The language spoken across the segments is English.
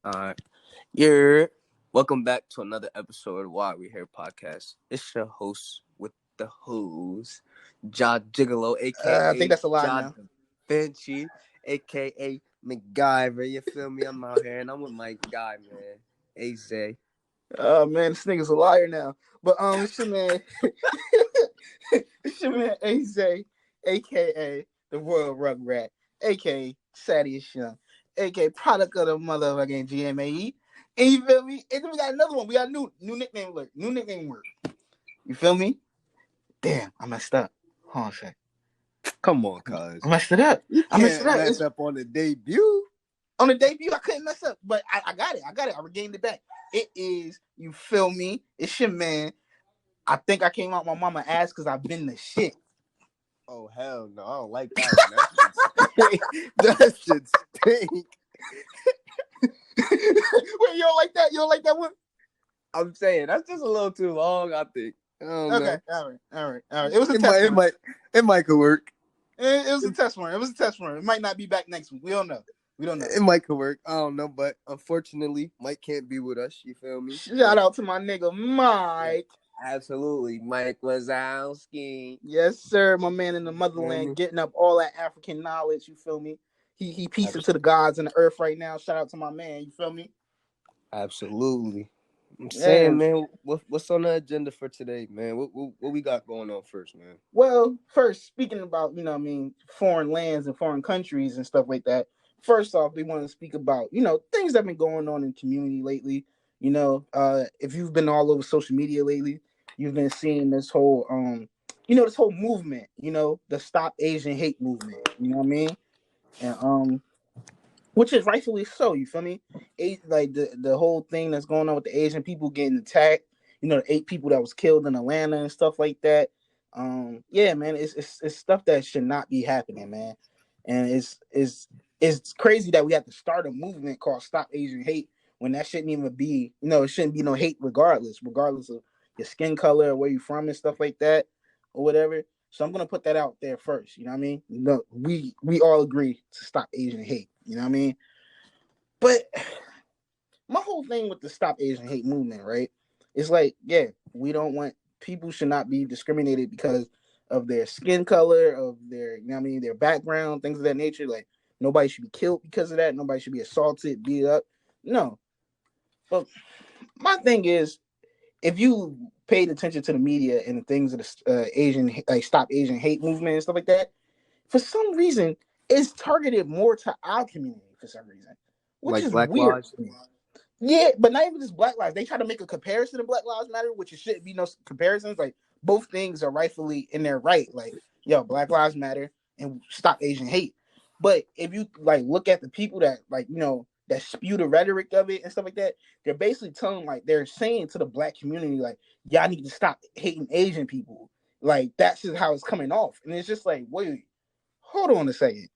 Alright. You're welcome back to another episode of Why We Here podcast. It's your host with the hose, Ja Gigolo, I think aka that's a lie Ja now. Da Vinci, aka MacGyver. You feel me? I'm out here and I'm with my guy, man. AZ. Oh man, this nigga's a liar now. But it's your man, it's your man AZ, aka the Royal Rugrat, aka Sadius Young, aka product of the motherfucking GMAE. And you feel me? And then we got another one. We got new nickname alert, new nickname word. You feel me? Damn, I messed up. Hold on a sec. Come on, cuz. I messed it up. You I messed it can't up. mess up on the debut. On the debut, I couldn't mess up, but I got it. I regained it back. It is, you feel me? It's your man. I think I came out my mama ass because I've been the shit. Oh, hell no. I don't like that one. That shit stink. Wait, you don't like that? You don't like that one? I'm saying, that's just a little too long, I think. I don't know. Okay, all right. It was a test run. It might could work. It was a test run. It was a test run. It might not be back next week. We don't know. It might could work. I don't know, but unfortunately, Mike can't be with us. You feel me? Shout out to my nigga Mike. Absolutely, Mike Wazowski. Yes, sir. My man in the You feel motherland, me? getting up all that African knowledge. You feel me? He piecing to the gods and the earth right now. Shout out to my man. You feel me? Absolutely. I'm Yeah. saying, man, what's on the agenda for today, man? What we got going on first, man? Well, first, speaking about, foreign lands and foreign countries and stuff like that, first off, we want to speak about, things that have been going on in the community lately. If you've been all over social media lately, you've been seeing this whole movement, the Stop Asian Hate movement, you know what I mean? And which is rightfully so, you feel me? Like the whole thing that's going on with the Asian people getting attacked, the 8 people that was killed in Atlanta and stuff like that. Yeah, man, it's stuff that should not be happening, man. And it's crazy that we have to start a movement called Stop Asian Hate when that shouldn't even be, it shouldn't be no hate regardless of your skin color or where you from and stuff like that or whatever. So I'm gonna put that out there first. You know what I mean? No, we all agree to stop Asian hate. You know what I mean? But my whole thing with the Stop Asian Hate movement, right? It's like, yeah, we don't want people should not be discriminated because of their skin color, of their, their background, things of that nature. Like nobody should be killed because of that. Nobody should be assaulted, beat up. No. But my thing is, if you paid attention to the media and the things of the Asian, like Stop Asian Hate movement and stuff like that, for some reason, it's targeted more to our community for some reason, which Like is Black weird Lives? to me. Yeah, but not even just Black Lives. They try to make a comparison to Black Lives Matter, which it shouldn't be no comparisons. Like both things are rightfully in their right. Like, yo, Black Lives Matter and Stop Asian Hate. But if you like look at the people that that spew the rhetoric of it and stuff like that, they're basically telling they're saying to the Black community like, y'all need to stop hating Asian people. Like that's just how it's coming off, and it's just like, wait, hold on a second.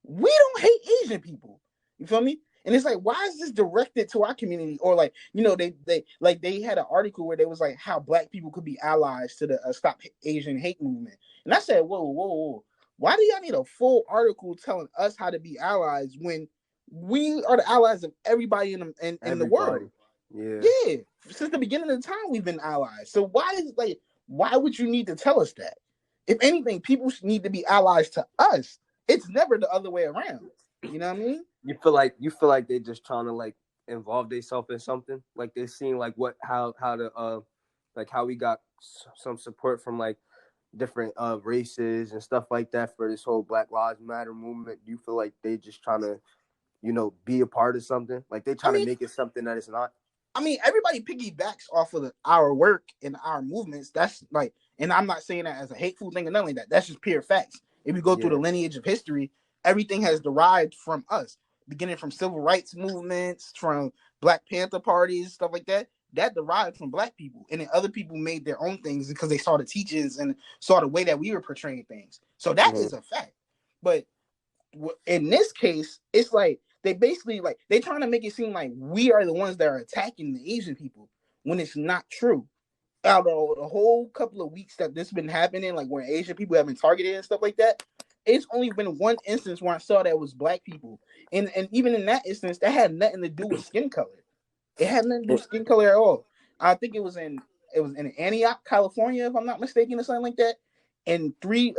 We don't hate Asian people. You feel me? And it's like, why is this directed to our community? Or like, they had an article where they was like how Black people could be allies to the Stop Asian Hate movement. And I said, whoa. Why do y'all need a full article telling us how to be allies when we are the allies of everybody in the Everybody. world? Yeah. Yeah, since the beginning of the time we've been allies. So why would you need to tell us that? If anything, people need to be allies to us. It's never the other way around. You know what I mean? You feel like they just trying to like involve themselves in something. Like they seeing like how to like how we got some support from like different races and stuff like that for this whole Black Lives Matter movement. Do you feel like they just trying to be a part of something? Like they I trying to mean, make it something that it's not. everybody piggybacks off of our work and our movements. That's like, and I'm not saying that as a hateful thing or nothing like that. That's just pure facts. If you go through the Yeah. lineage of history, everything has derived from us, beginning from civil rights movements, from Black Panther parties, stuff like that. That derived from Black people, and then other people made their own things because they saw the teachings and saw the way that we were portraying things. So that Mm-hmm. is a fact. But in this case, it's like they basically they trying to make it seem like we are the ones that are attacking the Asian people when it's not true. Out of the whole couple of weeks that this has been happening, like where Asian people have been targeted and stuff like that, it's only been one instance where I saw that was black people, and even in that instance, that had nothing to do with skin color. It had nothing to do with skin color at all. I think it was in Antioch, California, if I'm not mistaken, or something like that. And three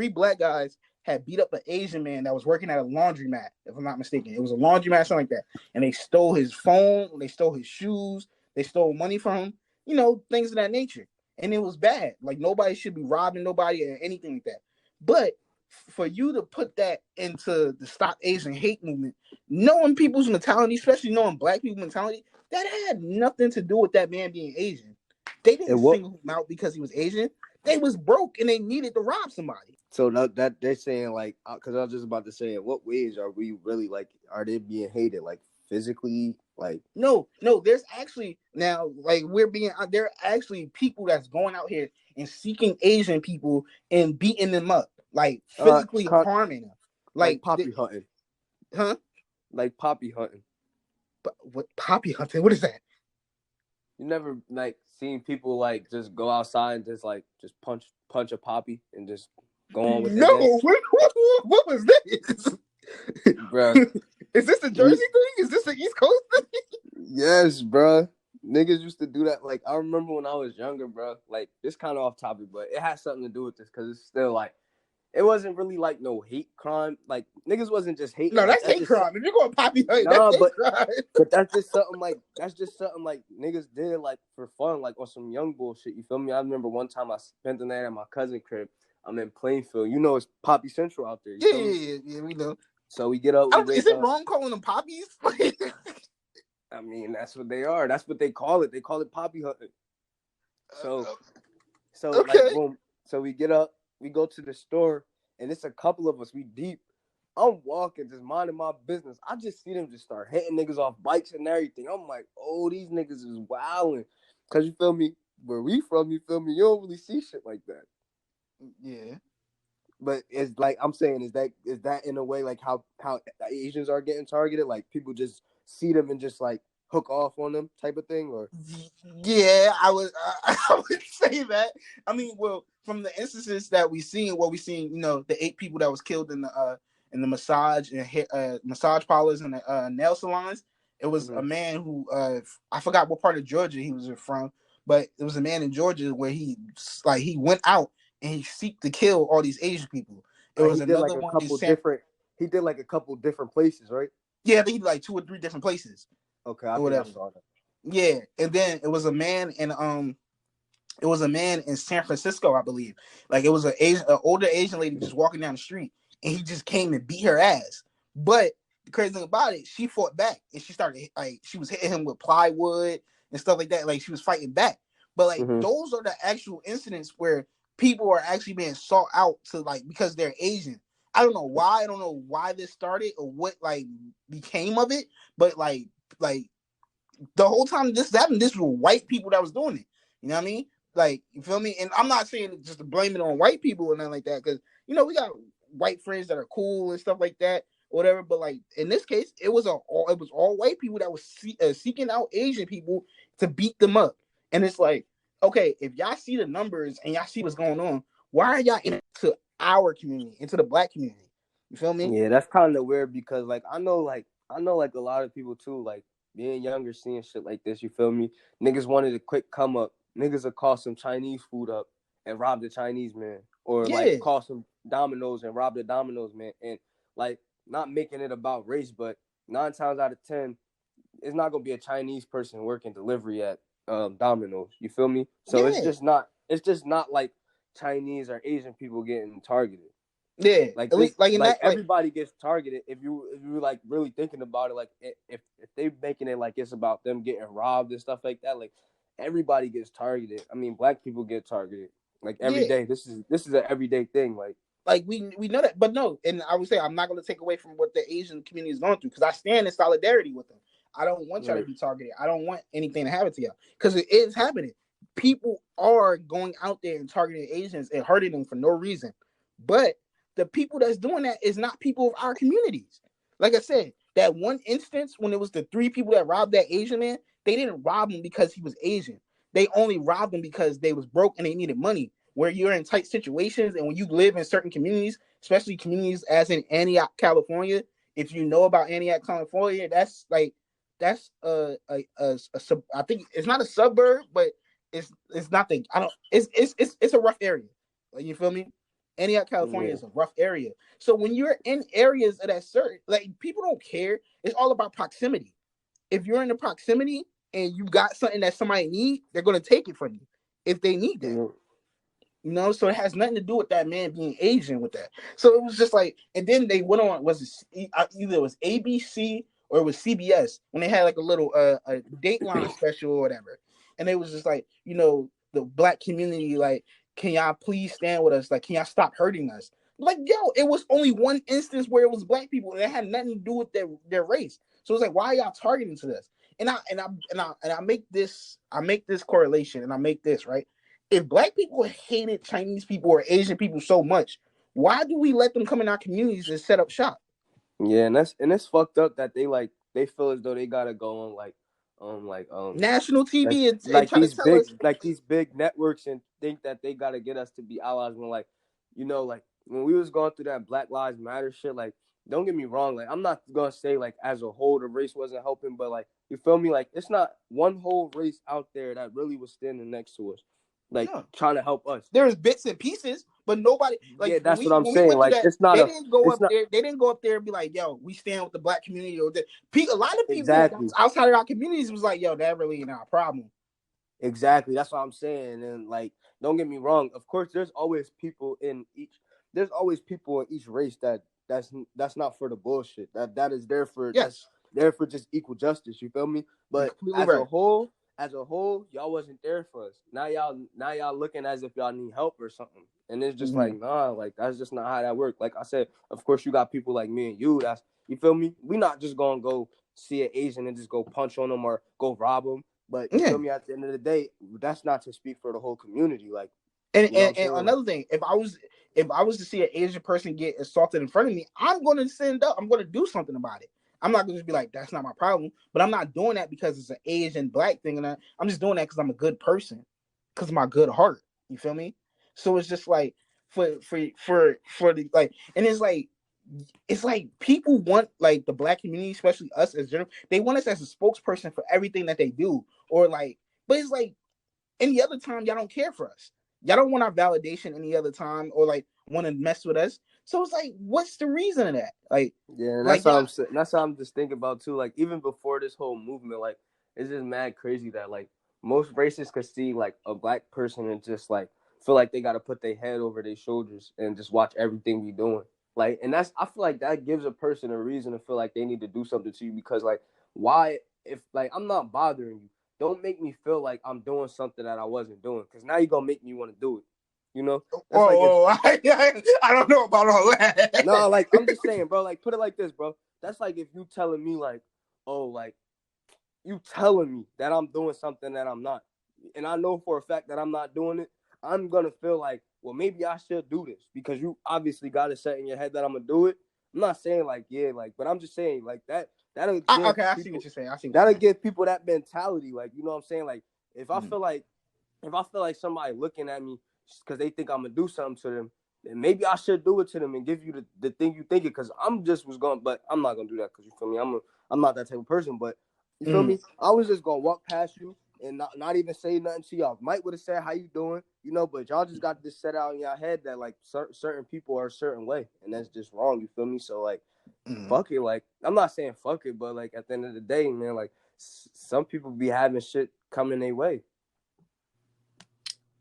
black guys had beat up an Asian man that was working at a laundromat, if I'm not mistaken. It was a laundromat, something like that. And they stole his phone, they stole his shoes, they stole money from him, things of that nature. And it was bad. Like nobody should be robbing nobody or anything like that. But for you to put that into the Stop Asian Hate movement, knowing people's mentality, especially knowing black people's mentality, that had nothing to do with that man being Asian. They didn't single him out because he was Asian. They was broke and they needed to rob somebody. So that they're saying like, because I was just about to say, in what ways are we really like, are they being hated like physically? Like no, there's actually now like there are actually people that's going out here and seeking Asian people and beating them up, like physically harming them, like poppy hunting, huh? Like poppy hunting. But what poppy hunting? What is that? You never like seen people like just go outside and just punch a poppy and just go on with it? No, what was this? Bro. Is this a Jersey thing? Is this an East Coast thing? Yes, bro. Niggas used to do that. Like, I remember when I was younger, bro. Like, this kind of off topic, but it has something to do with this because it's still like, it wasn't really like no hate crime. Like, niggas wasn't just hating. No, that's hate crime. If you're going poppy hunting, that's hate crime. But that's just something like niggas did like for fun, like on some young bullshit. You feel me? I remember one time I spent the night at my cousin's crib. I'm in Plainfield. You know, it's Poppy Central out there. Yeah, we know. So we get up. Is it wrong calling them poppies? I mean, that's what they are. That's what they call it. They call it poppy hunting. So okay. Like, boom. So we get up, we go to the store, and it's a couple of us. We deep. I'm walking, just minding my business. I just see them just start hitting niggas off bikes and everything. I'm like, oh, these niggas is wilding. Cause you feel me? Where we from, you feel me? You don't really see shit like that. Yeah. But it's like I'm saying, is that in a way like how Asians are getting targeted? Like people just see them and just like hook off on them type of thing, or? Yeah, I would say that. I mean, well, from the instances that we seen, the 8 people that was killed in the massage and massage parlors and the nail salons. It was a man who I forgot what part of Georgia he was from, but it was a man in Georgia where he went out and he seeked to kill all these Asian people. It was another one. He did like a couple different places, right? Yeah, he did like 2 or 3 different places. Okay, I think I saw that. Yeah, and then it was a man in San Francisco, I believe. Like it was an older Asian lady just walking down the street, and he just came and beat her ass. But the crazy thing about it, she fought back, and she started she was hitting him with plywood and stuff like that. Like she was fighting back. But like those are the actual incidents where people are actually being sought out to because they're Asian. I don't know why. I don't know why this started or what became of it. But like the whole time this happened, this was white people that was doing it. You know what I mean? Like, you feel me? And I'm not saying just to blame it on white people or nothing like that, because we got white friends that are cool and stuff like that, or whatever. But like in this case, it was all white people that was seeking out Asian people to beat them up. And it's like, okay, if y'all see the numbers and y'all see what's going on, why are y'all into our community, into the black community? You feel me? Yeah, that's kind of weird because I know a lot of people too, like being younger, seeing shit like this. You feel me? Niggas wanted a quick come up. Niggas would call some Chinese food up and rob the Chinese man, or like call some Domino's and rob the Domino's man, and like not making it about race, but 9 times out of 10, it's not gonna be a Chinese person working delivery at Domino's. You feel me? So it's just not like Chinese or Asian people getting targeted. Yeah, like everybody gets targeted. If you like really thinking about it, like if they making it like it's about them getting robbed and stuff like that, like everybody gets targeted. I mean, black people get targeted like every day. This is an everyday thing. Like we know that, but no. And I would say I'm not going to take away from what the Asian community is going through because I stand in solidarity with them. I don't want y'all to be targeted. I don't want anything to happen to y'all because it is happening. People are going out there and targeting Asians and hurting them for no reason, but the people that's doing that is not people of our communities. Like I said, that one instance when it was the 3 people that robbed that Asian man, they didn't rob him because he was Asian. They only robbed him because they was broke and they needed money. where you're in tight situations and when you live in certain communities, especially communities as in Antioch, California. If you know about Antioch, California, that's I think it's not a suburb, but it's not the I don't it's a rough area. Like, you feel me? Antioch, California Yeah. is a rough area. So when you're in areas of that certain, like, people don't care. It's all about proximity. If you're in the proximity and you got something that somebody need, they're gonna take it from you if they need that. Yeah. You know, so it has nothing to do with that man being Asian with that. So it was just like, and then they went on, either it was ABC or it was CBS when they had like a little a Dateline special or whatever, and it was just like, the black community, like, can y'all please stand with us? Like, can y'all stop hurting us? Like, yo, it was only one instance where it was black people and it had nothing to do with their race. So it's like, why are y'all targeting to this? And I make this correlation, and I make this right. If black people hated Chinese people or Asian people so much, why do we let them come in our communities and set up shop? Yeah, and it's fucked up that they feel as though they gotta go on National like TV and try to tell us. these big networks and think that they gotta get us to be allies when, like, like when we was going through that Black Lives Matter shit, like, don't get me wrong, like, I'm not gonna say like as a whole the race wasn't helping, but like, you feel me, like, it's not one whole race out there that really was standing next to us, like, No. trying to help us. There's bits and pieces, but nobody, like, Yeah, when that's what I'm we saying. went through Like, that, it's not a it's not they didn't go up there and be like, yo, we stand with the black community, or a lot of people exactly. outside of our communities was like, yo, that really ain't our problem. Exactly. That's what I'm saying. And like, don't get me wrong. Of course, there's always people in each race that's not for the bullshit. That is there for Yes, that's there for just equal justice. You feel me? you're But completely right. as a whole, y'all wasn't there for us. Now y'all looking as if y'all need help or something. And it's just like, nah, like, that's just not how that works. Like I said, of course you got people like me and you. You feel me? We not just gonna go see an Asian and just go punch on them or go rob them. But you Yeah. feel me? At the end of the day, that's not to speak for the whole community. Like, And, you know what I'm and saying? another thing, if I was to see an Asian person get assaulted in front of me, I'm going to stand up. I'm going to do something about it. I'm not going to just be like, that's not my problem. But I'm not doing that because it's an Asian black thing, and I'm just doing that because I'm a good person, because of my good heart. You feel me? So it's just like, for the, like, and it's like people want, like, the black community, especially us as general, they want us as a spokesperson for everything that they do, or like, but it's like, any other time y'all don't care for us. Y'all don't want our validation any other time, or like want to mess with us. So it's like, what's the reason of that? Yeah, and Like, y'all. that's how I'm just thinking about too. Like, even before this whole movement, like, it's just mad crazy that like most racists could see like a black person and just like feel like they got to put their head over their shoulders and just watch everything we doing. Like, and I feel like that gives a person a reason to feel like they need to do something to you, because like, why, if like I'm not bothering you, don't make me feel like I'm doing something that I wasn't doing, because now you're gonna make me want to do it. You know, that's like, if I don't know about all that. no, like, I'm just saying, bro. Like, put it like this, bro. That's like if you telling me like, oh, like, you telling me that I'm doing something that I'm not, and I know for a fact that I'm not doing it. I'm gonna feel like, well, maybe I should do this, because you obviously got it set in your head that I'm gonna do it. I'm not saying like, yeah, like, but I'm just saying like that. That'll give Okay, I see people. what you're saying. That'll give people that mentality. Like, you know what I'm saying? Like, if I Mhm. feel like somebody looking at me because they think I'm gonna do something to them, then maybe I should do it to them and give you the thing you think it. Because I'm just was going, but I'm not gonna do that, because you feel me. I'm not that type of person. But you feel me? I was just gonna walk past you and not even say nothing to y'all. Mike would have said, "How you doing?" But y'all just got this set out in your head that like certain people are a certain way, and that's just wrong. You feel me? So like, fuck it. Like, I'm not saying fuck it, but like, at the end of the day, man, like, some people be having shit coming their way.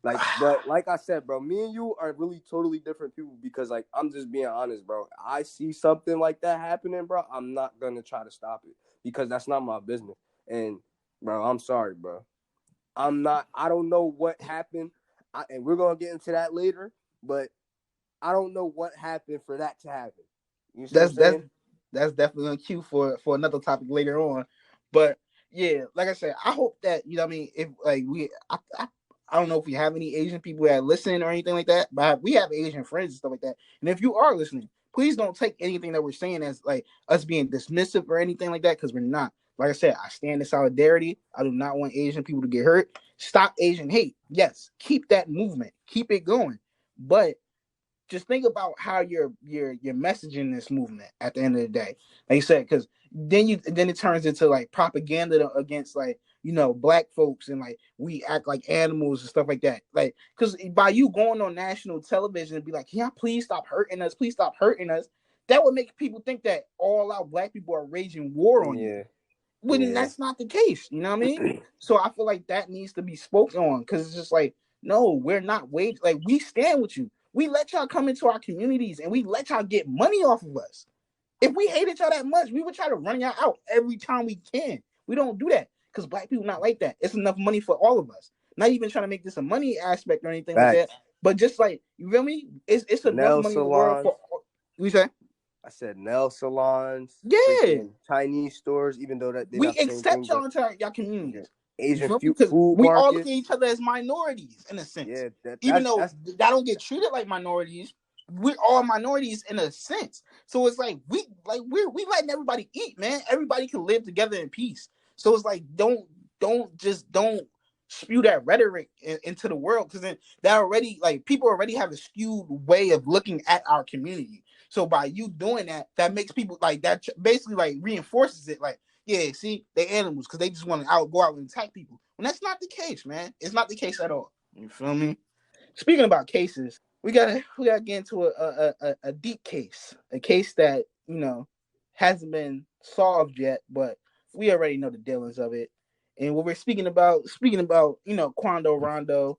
Like, but like I said, bro, me and you are really totally different people, because like, I'm just being honest, bro. I see something like that happening, bro. I'm not gonna try to stop it, because that's not my business. And bro, I'm sorry, bro. I don't know what happened, and we're gonna get into that later. But I don't know what happened for that to happen. You see what I'm that's that's saying? that's definitely on cue for another topic later on. But yeah, like I said, I hope that, you know what I mean, if like I don't know if we have any Asian people that listen or anything like that, but we have Asian friends and stuff like that. And if you are listening, please don't take anything that we're saying as like us being dismissive or anything like that, because we're not. Like I said, I stand in solidarity. I do not want Asian people to get hurt. Stop Asian hate. Yes, keep that movement. Keep it going. But just think about how you're messaging this movement at the end of the day. Like you said, because then it turns into like propaganda against like black folks, and like we act like animals and stuff like that. Like because by you going on national television and be like, yeah, please stop hurting us, please stop hurting us, that would make people think that all our black people are waging war on you. Yeah, When yeah. that's not the case, you know what I mean? So I feel like that needs to be spoken on, because it's just like, no, we're not wage, like we stand with you. We let y'all come into our communities and we let y'all get money off of us. If we hated y'all that much, we would try to run y'all out every time we can. We don't do that because black people not like that. It's enough money for all of us. Not even trying to make this a money aspect or anything like that, Facts. but just like, you feel me? It's enough Nail money in the world salons. for. We say, I said nail salons, yeah, freaking Chinese stores, even though that they're we not the same accept thing, but y'all into y'all yeah. communities. You Asian feel me? Because food we all look at markets. each other as minorities in a sense. Yeah, Even though that don't get treated like minorities, we're all minorities in a sense. So it's like we letting everybody eat, man. Everybody can live together in peace. So it's like don't spew that rhetoric into the world, because then that already, like, people already have a skewed way of looking at our community. So by you doing that, that makes people like that, basically like reinforces it, like, yeah, see, they animals because they just want to go out and attack people. When that's not the case, man. It's not the case at all. You feel me? Speaking about cases, we gotta get into a deep case, a case that hasn't been solved yet, but we already know the dealings of it. And what we're speaking about, Quando Rondo,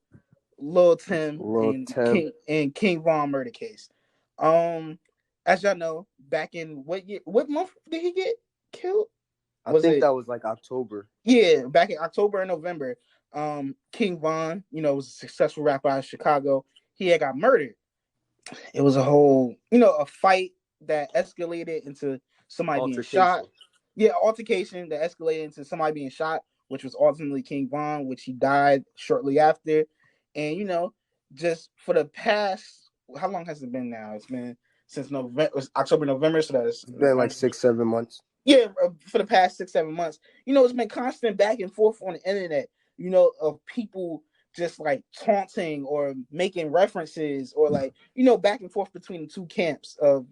Lil Tim, Lil and Tim. King Von murder case. Um, as y'all know, back in what month did he get killed? I Was think it? that was like October. Yeah, back in October and November. King Von, was a successful rapper out of Chicago. He had got murdered. It was a whole, a fight that escalated into somebody being shot. Altercation. Yeah, altercation that escalated into somebody being shot, which was ultimately King Von, which he died shortly after. And just for the past, how long has it been now? It's been since November, October, November. So that's It's been like November. 6, 7 months. Yeah, for the past 6, 7 months, it's been constant back and forth on the internet, of people just like taunting or making references, or like, back and forth between the two camps of,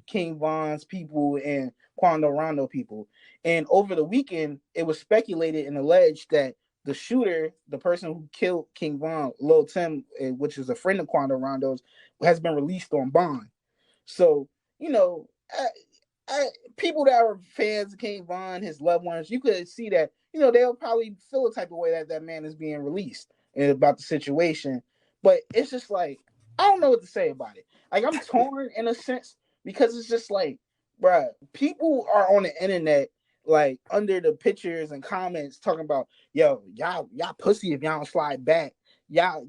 King Von's people and Quando Rondo people. And over the weekend, it was speculated and alleged that the shooter, the person who killed King Von, Lil Tim, which is a friend of Quando Rondo's, has been released on bond. So, you know, people that are fans of King Von, his loved ones, you could see that, they'll probably feel a type of way that that man is being released and about the situation. But it's just like, I don't know what to say about it. Like, I'm torn in a sense, because it's just like, bruh, people are on the internet, like, under the pictures and comments talking about, yo, y'all pussy if y'all don't slide back. Y'all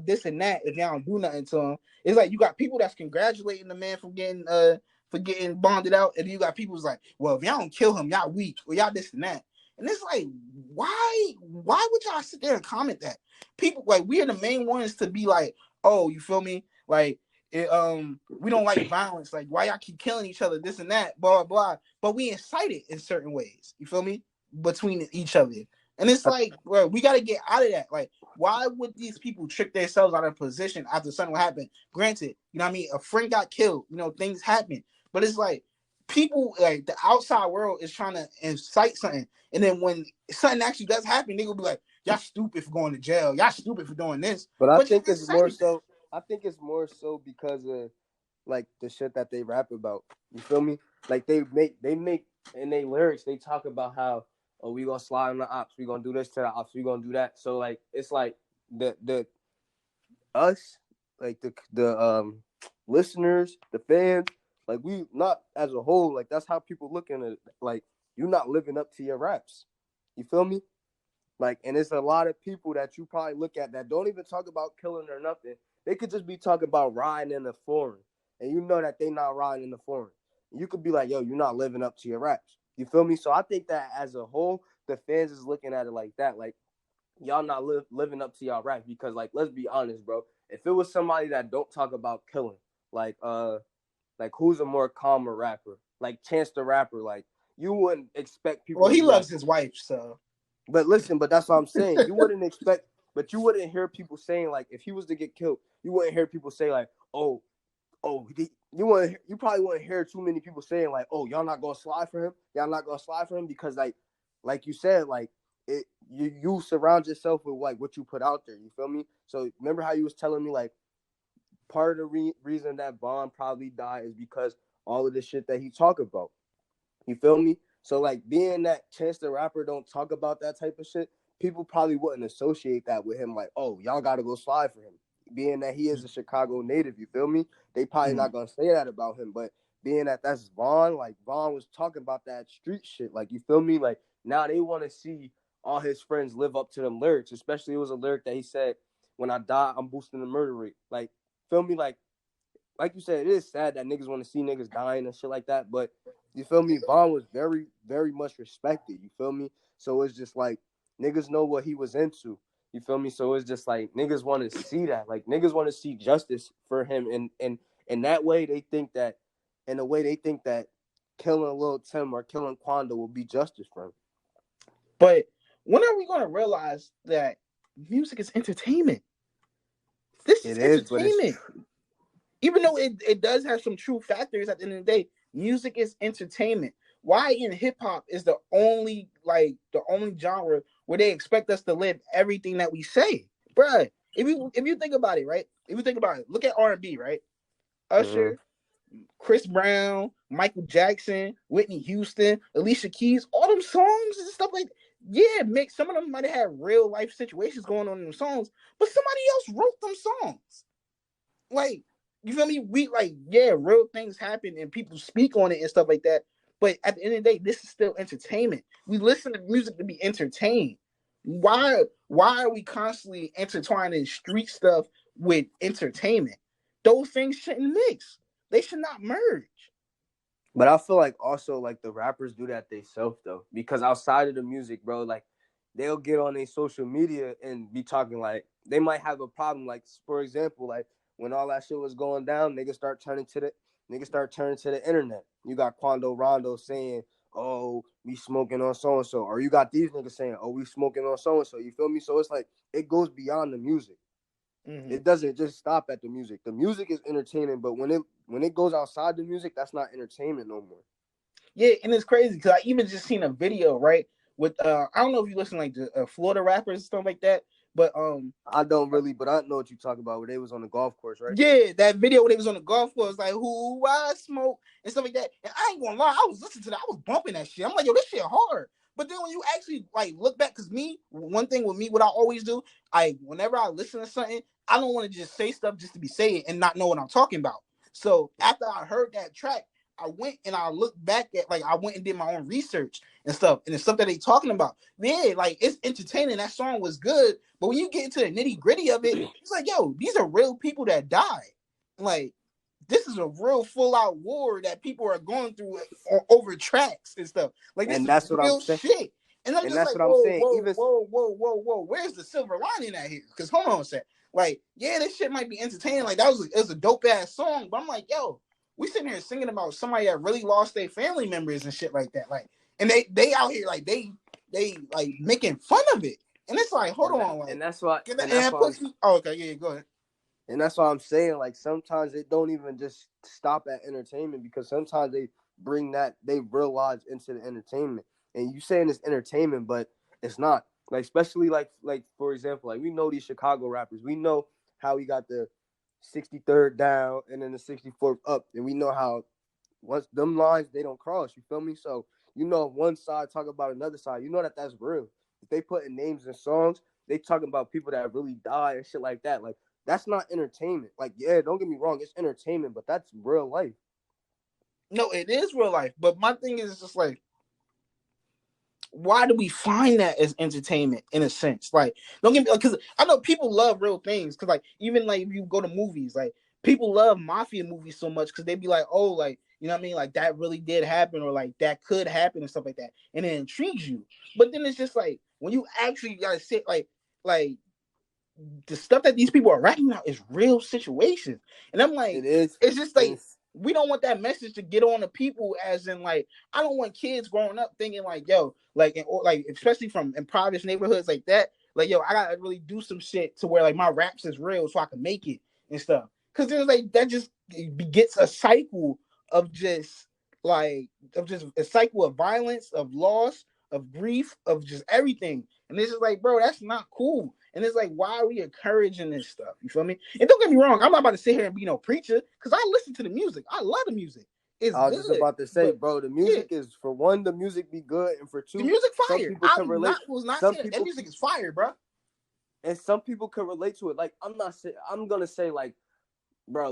this and that if y'all don't do nothing to him. It's like you got people that's congratulating the man for getting bonded out, and you got people who's like, well, if y'all don't kill him, y'all weak, or y'all this and that. And it's like, why would y'all sit there and comment that? People, like, we are the main ones to be like, oh, you feel me? Like, we don't like violence. Like, why y'all keep killing each other? This and that, blah blah. But we incite it in certain ways. You feel me? Between each other. And it's like, bro, we got to get out of that. Like, why would these people trick themselves out of position after something happened? Granted, you know what I mean? A friend got killed. Things happen. But it's like, people, like, the outside world is trying to incite something. And then when something actually does happen, they will be like, y'all stupid for going to jail. Y'all stupid for doing this. But I But think you're it's more inciting that. so. I think it's more so because of like the shit that they rap about. You feel me? Like they make in their lyrics they talk about how, oh, we gonna slide on the ops, we gonna do this to the ops, we gonna do that. So like it's like the us, like the listeners, the fans, like we not as a whole, like that's how people looking at it. Like you not living up to your raps. You feel me? Like, and it's a lot of people that you probably look at that don't even talk about killing or nothing. They could just be talking about riding in the foreign, and you know that they not riding in the foreign. You could be like, yo, you're not living up to your raps. You feel me? So I think that as a whole, the fans is looking at it like that. Like, y'all not living up to y'all raps because, like, let's be honest, bro. If it was somebody that don't talk about killing, like, like who's a more calmer rapper? Like Chance the Rapper, like you wouldn't expect people Well, to he be like, loves his wife, so. But listen, but that's what I'm saying. You wouldn't expect, but you wouldn't hear people saying like, if he was to get killed, you wouldn't hear people say like, you probably wouldn't hear too many people saying like, oh, y'all not gonna slide for him, y'all not gonna slide for him because like you said, like you surround yourself with like what you put out there. You feel me? So remember how you was telling me like part of the reason that Von probably died is because all of the shit that he talk about. You feel me? So like being that Chance the Rapper don't talk about that type of shit, people probably wouldn't associate that with him. Like, oh, y'all got to go slide for him. Being that he is a Chicago native, you feel me? They probably not gonna say that about him. But being that that's Von, like Von was talking about that street shit. Like you feel me? Like now they want to see all his friends live up to them lyrics. Especially it was a lyric that he said, "When I die, I'm boosting the murder rate." Like feel me? Like you said, it is sad that niggas want to see niggas dying and shit like that. But you feel me? Von was very, very much respected. You feel me? So it's just like niggas know what he was into. You feel me? So it's just like niggas want to see that. Like niggas want to see justice for him. And that way they think that, in a way they think that killing Lil Tim or killing Quando will be justice for him. But when are we gonna realize that music is entertainment? This is entertainment. Even though it does have some true factors at the end of the day, music is entertainment. Why in hip hop is the only genre where they expect us to live everything that we say, bruh? If you think about it, right? If you think about it, look at R&B, right? Usher, Chris Brown, Michael Jackson, Whitney Houston, Alicia Keys, all them songs and stuff like that. Yeah, some of them might have had real life situations going on in them songs, but somebody else wrote them songs. Like, you feel me? We real things happen and people speak on it and stuff like that. But at the end of the day, this is still entertainment. We listen to music to be entertained. Why are we constantly intertwining street stuff with entertainment? Those things shouldn't mix. They should not merge. But I feel like also like the rappers do that themselves though, because outside of the music, bro, like they'll get on their social media and be talking like they might have a problem. Like for example, like when all that shit was going down, niggas start turning to the internet. You got Quando Rondo saying, "Oh, we smoking on so and so," or you got these niggas saying, "Oh, we smoking on so and so." You feel me? So it's like it goes beyond the music. Mm-hmm. It doesn't just stop at the music. The music is entertaining, but when it goes outside the music, that's not entertainment no more. Yeah, and it's crazy because I even just seen a video, right, with I don't know if you listen like to Florida rappers and stuff like that, but I don't really, but I know what you talk about where they was on the golf course, right? Yeah, that video where they was on the golf course, like who I smoke and stuff like that. And I ain't gonna lie, I was listening to that, I was bumping that shit. I'm like, yo, this shit hard. But then when you actually like look back, because one thing with me, what I always do, whenever I listen to something, I don't want to just say stuff just to be saying and not know what I'm talking about. So after I heard that track, I went and I looked back at I went and did my own research and stuff, and the stuff that they talking about. Yeah, like it's entertaining. That song was good, but when you get into the nitty gritty of it, it's like, yo, these are real people that died. Like this is a real full out war that people are going through over tracks and stuff. Like this is real shit. And I'm just like, whoa. Where's the silver lining at here? Because hold on a sec. Like, yeah, this shit might be entertaining. Like it was a dope ass song, but I'm like, yo, we sitting here singing about somebody that really lost their family members and shit like that. Like, and they out here like they like making fun of it. And it's like, hold on, like, and that's why. Okay, yeah, go ahead. And that's why I'm saying, like, sometimes they don't even just stop at entertainment because sometimes they bring they real lives into the entertainment. And you saying it's entertainment, but it's not. Like, especially like for example, like we know these Chicago rappers. We know how we got the 63rd down and then the 64th up, and we know how once them lines they don't cross. You feel me? So you know, if one side talk about another side, you know that's real. If they put in names in songs, they talking about people that really die and shit like that. Like that's not entertainment. Like yeah, don't get me wrong, it's entertainment, but that's real life. No, it is real life. But my thing is just like, why do we find that as entertainment in a sense? Like, don't get me, because I know people love real things. Because like even like if you go to movies, like people love mafia movies so much because they be like, oh, like you know what I mean, like that really did happen or like that could happen and stuff like that, and it intrigues you. But then it's just like when you actually gotta sit like the stuff that these people are writing out is real situations, and I'm like, it is. It's just like we don't want that message to get on to people, as in like, I don't want kids growing up thinking like, yo, like, or like, especially from impoverished neighborhoods like that, like, yo, I gotta really do some shit to where like my raps is real so I can make it and stuff. Cause there's like, that just begets a cycle of just like, of just a cycle of violence, of loss, of grief, of just everything. And this is like, bro, that's not cool. And it's like, why are we encouraging this stuff? You feel me? And don't get me wrong, I'm not about to sit here and be no preacher, because I listen to the music. I love the music. It's I was good. just about to say, But bro, the music is, for one, the music be good, and for the two, music some fire. people can relate. Was not Some saying that people, music is fire, bro. and some people can relate to it. Like, I'm gonna say, like, bro,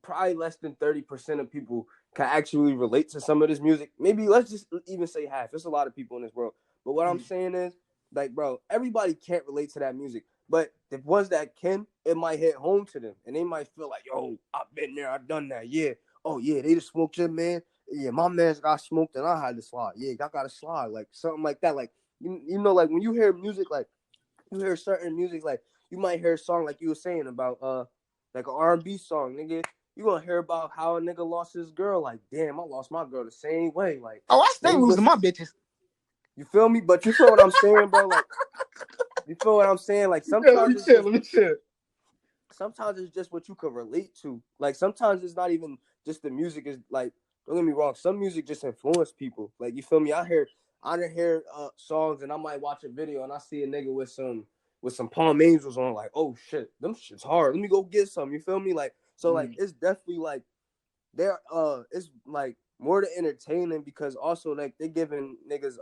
probably less than 30% of people can actually relate to some of this music. Maybe let's just even say half. There's a lot of people in this world. But what I'm saying is, like, bro, everybody can't relate to that music. But the ones that can, it might hit home to them. And they might feel like, yo, I've been there, I've done that. Yeah. Oh, yeah, they just smoked your man. Yeah, my man's got smoked and I had to slide. Yeah, I got to slide. Like, something like that. Like, you know, like, when you hear music, like, you hear certain music, like, you might hear a song like you were saying about, like an R&B song, nigga. You gonna hear about how a nigga lost his girl. Like, damn, I lost my girl the same way. Like, oh, I stay losing my bitches. You feel me? But you feel what I'm saying, bro? Like, you feel what I'm saying? Like, sometimes let me chill. Sometimes it's just what you can relate to. Like, sometimes it's not even just the music. Is like, don't get me wrong. Some music just influence people. Like, you feel me? I didn't hear songs, and I might watch a video and I see a nigga with some Palm Angels on. Like, oh shit, them shit's hard. Let me go get some. You feel me? Like, so like, it's definitely like it's like more to entertaining, because also like they giving niggas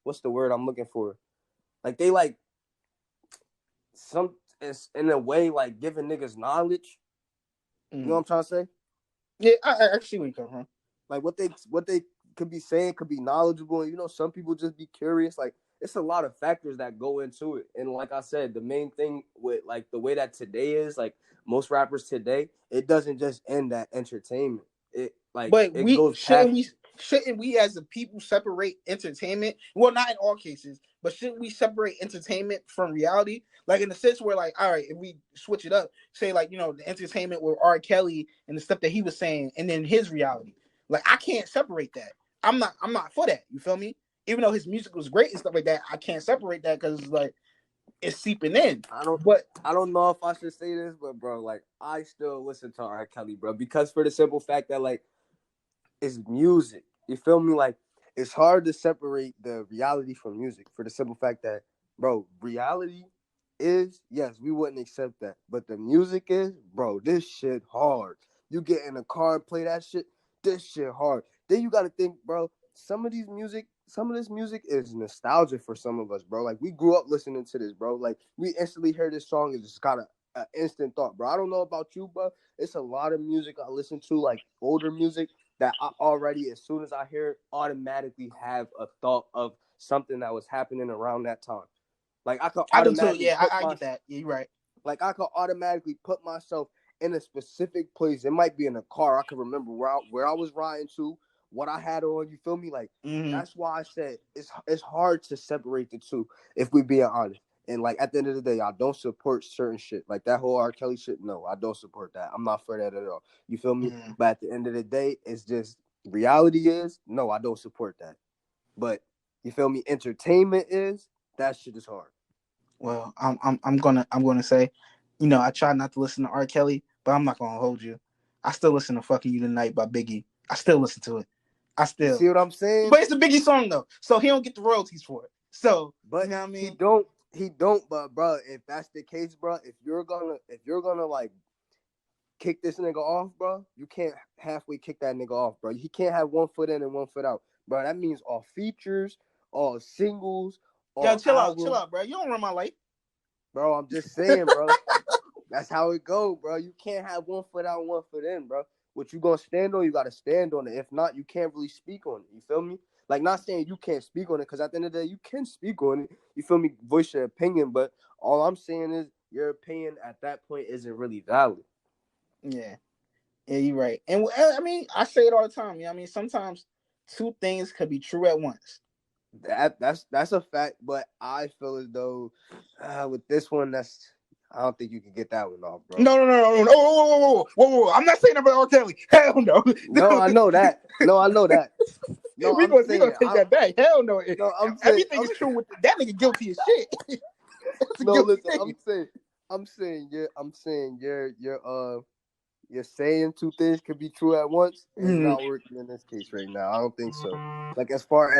what's the word I'm looking for? Like, they like it's in a way like giving niggas knowledge. You know what I'm trying to say? Yeah, I see where you come from. Like, what they could be saying could be knowledgeable, and you know, some people just be curious. Like, it's a lot of factors that go into it. And like I said, the main thing with like the way that today is, like, most rappers today, it doesn't just end at entertainment. It goes past. Shouldn't we as a people separate entertainment? Well, not in all cases, but shouldn't we separate entertainment from reality? Like, in the sense where, like, all right, if we switch it up, say, like, you know, the entertainment with R. Kelly and the stuff that he was saying, and then his reality. Like, I can't separate that. I'm not for that. You feel me? Even though his music was great and stuff like that, I can't separate that, because like, it's seeping in. I don't know if I should say this, but bro, like, I still listen to R. Kelly, bro, because for the simple fact that, like, it's music. You feel me? Like, it's hard to separate the reality from music, for the simple fact that, bro, reality is, yes, we wouldn't accept that. But the music is, bro, this shit hard. You get in a car and play that shit, this shit hard. Then you gotta think, bro, some of this music is nostalgia for some of us, bro. Like, we grew up listening to this, bro. Like, we instantly hear this song and just got a instant thought, bro. I don't know about you, but it's a lot of music I listen to, like older music, that I already, as soon as I hear it, automatically have a thought of something that was happening around that time. Like, I could automatically I get that. Yeah, you're right. Like, I could automatically put myself in a specific place. It might be in a car. I can remember where I was riding to, what I had on. You feel me? Like, that's why I said it's hard to separate the two, if we being honest. And like, at the end of the day, I don't support certain shit. Like that whole R. Kelly shit. No, I don't support that. I'm not for that at all. You feel me? But at the end of the day, it's just reality is, no, I don't support that. But you feel me? Entertainment is, that shit is hard. Well, I'm gonna say, you know, I try not to listen to R. Kelly, but I'm not gonna hold you. I still listen to "Fucking You Tonight" by Biggie. I still listen to it. You see what I'm saying? But it's a Biggie song though, so he don't get the royalties for it. So, but you know what I mean? He don't. But bro, if that's the case, bro, if you're gonna like kick this nigga off, bro, you can't halfway kick that nigga off, bro. He can't have 1 foot in and 1 foot out, bro. That means all features, all singles, all Yo, chill albums. out, bro. You don't run my life, bro. I'm just saying, bro. That's how it go, bro. You can't have 1 foot out, 1 foot in, bro. What you gonna stand on, you gotta stand on it. If not, you can't really speak on it. You feel me? Like, not saying you can't speak on it, because at the end of the day, you can speak on it. You feel me? Voice your opinion, but all I'm saying is your opinion at that point isn't really valid. Yeah, you're right. And I mean, I say it all the time. You know what I mean? Sometimes two things could be true at once. That's a fact, but I feel as though with this one, I don't think you can get that one off, bro. No. I'm not saying about R. Kelly. Hell no. No, I know that. No, I know that. No, we gonna take that back. Hell no. No, Everything is true with that nigga guilty as shit. No, listen, I'm saying you're saying two things could be true at once, and it's not working in this case right now. I don't think so. Like as far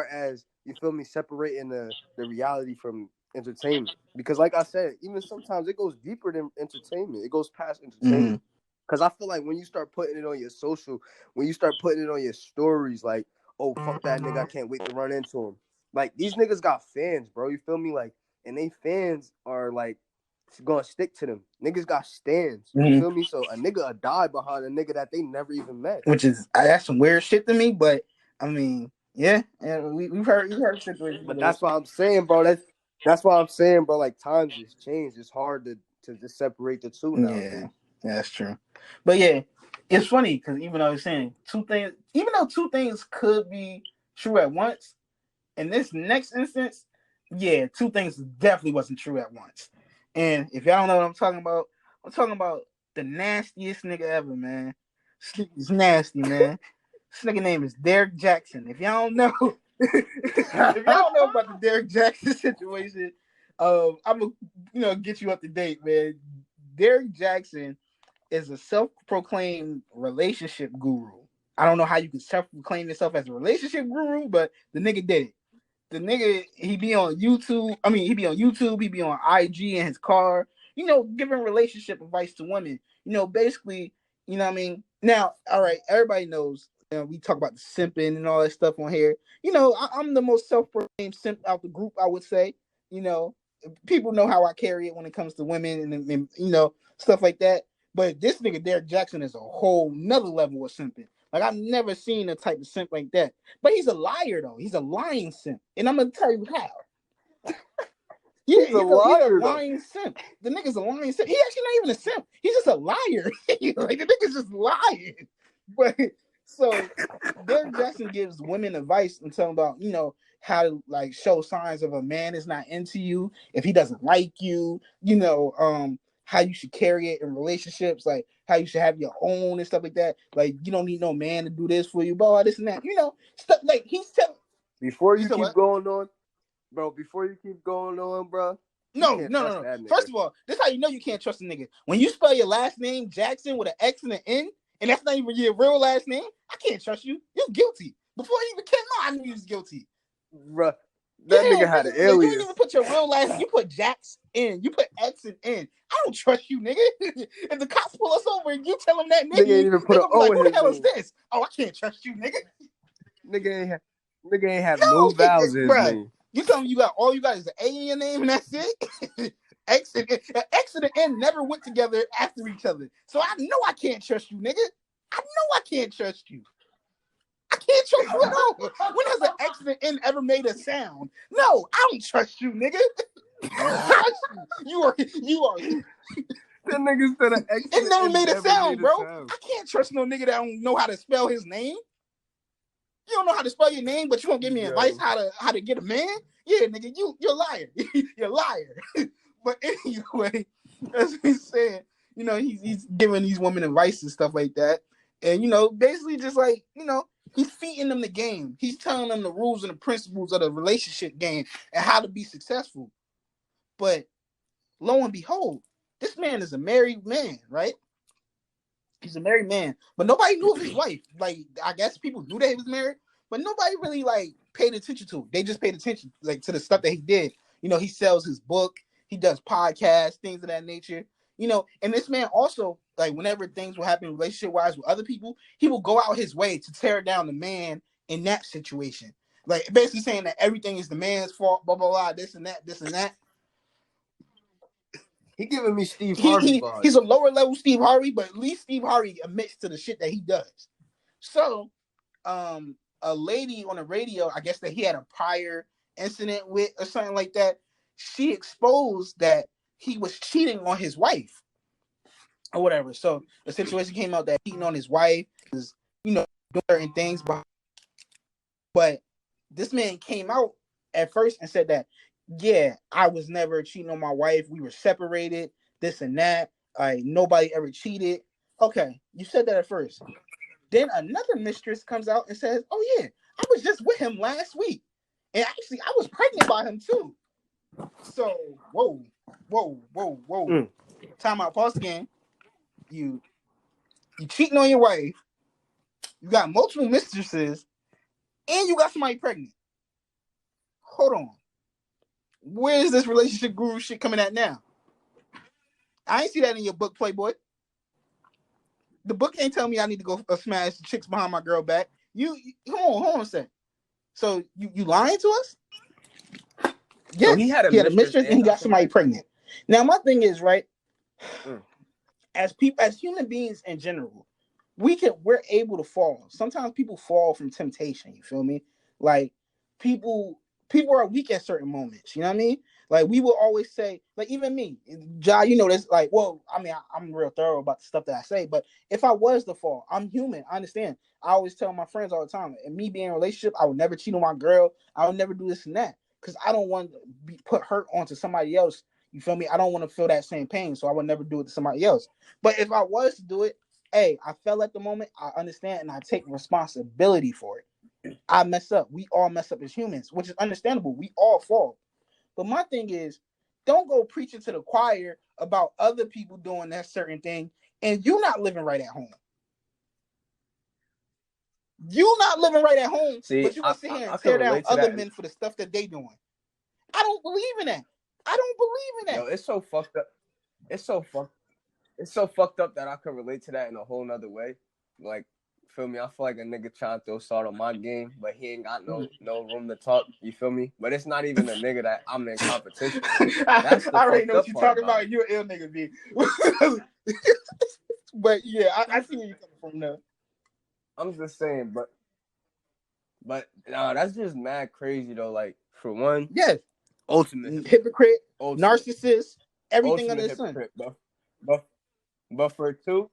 as you feel me, separating the reality from entertainment, because like I said, even sometimes it goes deeper than entertainment. It goes past entertainment. Because I feel like when you start putting it on your social, when you start putting it on your stories, like, oh, fuck that nigga, I can't wait to run into him. Like, these niggas got fans, bro. You feel me? Like, and they fans are, like, gonna stick to them. Niggas got stands. You feel me? So a nigga will die behind a nigga that they never even met. Which is, that's some weird shit to me, but, I mean, yeah, we've heard situations. But that's what I'm saying, bro. That's what I'm saying, bro. Like, times has changed. It's hard to just separate the two now. Yeah, that's true. But yeah, it's funny because even though I was saying two things could be true at once, in this next instance, yeah, two things definitely wasn't true at once. And if y'all don't know what I'm talking about the nastiest nigga ever, man. He's nasty, man. This nigga name is Derrick Jaxn. If y'all don't know, about the Derrick Jaxn situation, I'm gonna get you up to date, man. Derrick Jaxn is a self-proclaimed relationship guru. I don't know how you can self-proclaim yourself as a relationship guru, but the nigga did it. The nigga, he be on YouTube. He be on IG in his car, giving relationship advice to women. Basically, Now, all right, everybody knows, we talk about the simping and all that stuff on here. I'm the most self-proclaimed simp out the group, I would say. People know how I carry it when it comes to women and stuff like that. But this nigga Derrick Jaxn is a whole nother level of simping. Like, I've never seen a type of simp like that. But he's a liar, though. He's a lying simp. And I'm going to tell you how. He's a lying simp. The nigga's a lying simp. He's actually not even a simp. He's just a liar. Like, the nigga's just lying. But, so, Derrick Jaxn gives women advice and tell them about, how to, like, show signs of a man is not into you, if he doesn't like you, how you should carry it in relationships, like how you should have your own and stuff like that. Like, you don't need no man to do this for you, blah, this and that. Stuff like he's telling. Before you keep going on, bro. No. First of all, this is how you know you can't trust a nigga. When you spell your last name Jackson with an X and an N, and that's not even your real last name, I can't trust you. You're guilty. Before you even came out, I knew you was guilty. Bruh. That nigga had an alias. You didn't even put your real last name. You put Jax in. You put X and N. I don't trust you, nigga. If the cops pull us over and you tell them that, nigga ain't even put an O in who the hell name. is this? Oh, I can't trust you, nigga. Nigga ain't have no vowels in his name. You tell me all you got is an A in your name and that's it? X and the N never went together after each other. So I know I can't trust you, nigga. I know I can't trust you. I can't trust you at all. When has an X and an N ever made a sound? No, I don't trust you, nigga. You are. That nigga said an X. It never made a sound, bro. I can't trust no nigga that don't know how to spell his name. You don't know how to spell your name, but you won't give me advice how to get a man? Yeah, nigga, you're a liar. You're a liar. But anyway, as we said, he's giving these women advice and stuff like that. And, basically just like, he's feeding them the game. He's telling them the rules and the principles of the relationship game and how to be successful. But lo and behold, this man is a married man, right? He's a married man, but nobody knew of his wife. Like, I guess people knew that he was married, but nobody really paid attention to it. They just paid attention to the stuff that he did. He sells his book, he does podcasts, things of that nature. And this man also, whenever things will happen relationship-wise with other people, he will go out his way to tear down the man in that situation. Like, basically saying that everything is the man's fault, blah, blah, blah, this and that. He giving me Steve Harvey vibes. He's a lower level Steve Harvey, but at least Steve Harvey admits to the shit that he does. So, a lady on the radio, I guess that he had a prior incident with or something like that, she exposed that he was cheating on his wife or whatever. So the situation came out that cheating on his wife is, doing certain things. But this man came out at first and said that yeah, I was never cheating on my wife. We were separated, this and that. Nobody ever cheated. Okay, you said that at first. Then another mistress comes out and says, "Oh yeah, I was just with him last week, and actually I was pregnant by him too." So whoa. Mm. Time out. Pause the game. You cheating on your wife. You got multiple mistresses, and you got somebody pregnant. Hold on. Where is this relationship guru shit coming at now? I ain't see that in your book, Playboy. The book ain't telling me I need to go smash chicks behind my girl back. You hold on a second. So you lying to us? Yes. So he had a mistress and he got somebody pregnant. Now my thing is, right, as human beings in general, we're able to fall. Sometimes people fall from temptation. You feel me? Like people are weak at certain moments. You know what I mean? Like we will always say, like even me, Ja, you know this. Like, well, I mean, I'm real thorough about the stuff that I say. But if I was to fall, I'm human. I understand. I always tell my friends all the time, and me being in a relationship, I would never cheat on my girl. I would never do this and that because I don't want to put hurt onto somebody else. You feel me? I don't want to feel that same pain, so I would never do it to somebody else. But if I was to do it, hey, I fell at the moment. I understand and I take responsibility for it. I mess up. We all mess up as humans, which is understandable. We all fall. But my thing is, don't go preaching to the choir about other people doing that certain thing and you not living right at home. You not living right at home, See, but you gonna sit here and tear down other men for the stuff that they doing. I don't believe in that. I don't believe in that. Yo, it's so fucked up. It's so fucked up that I could relate to that in a whole nother way. Like, feel me? I feel like a nigga trying to throw salt on my game, but he ain't got no room to talk. You feel me? But it's not even a nigga that I'm in competition with. I already know what you're talking about. You're an ill nigga, B. But yeah, I see where you're coming from now. I'm just saying, but that's just mad crazy though. Like for one, yes, ultimate hypocrite, narcissist, everything under the sun. But for two,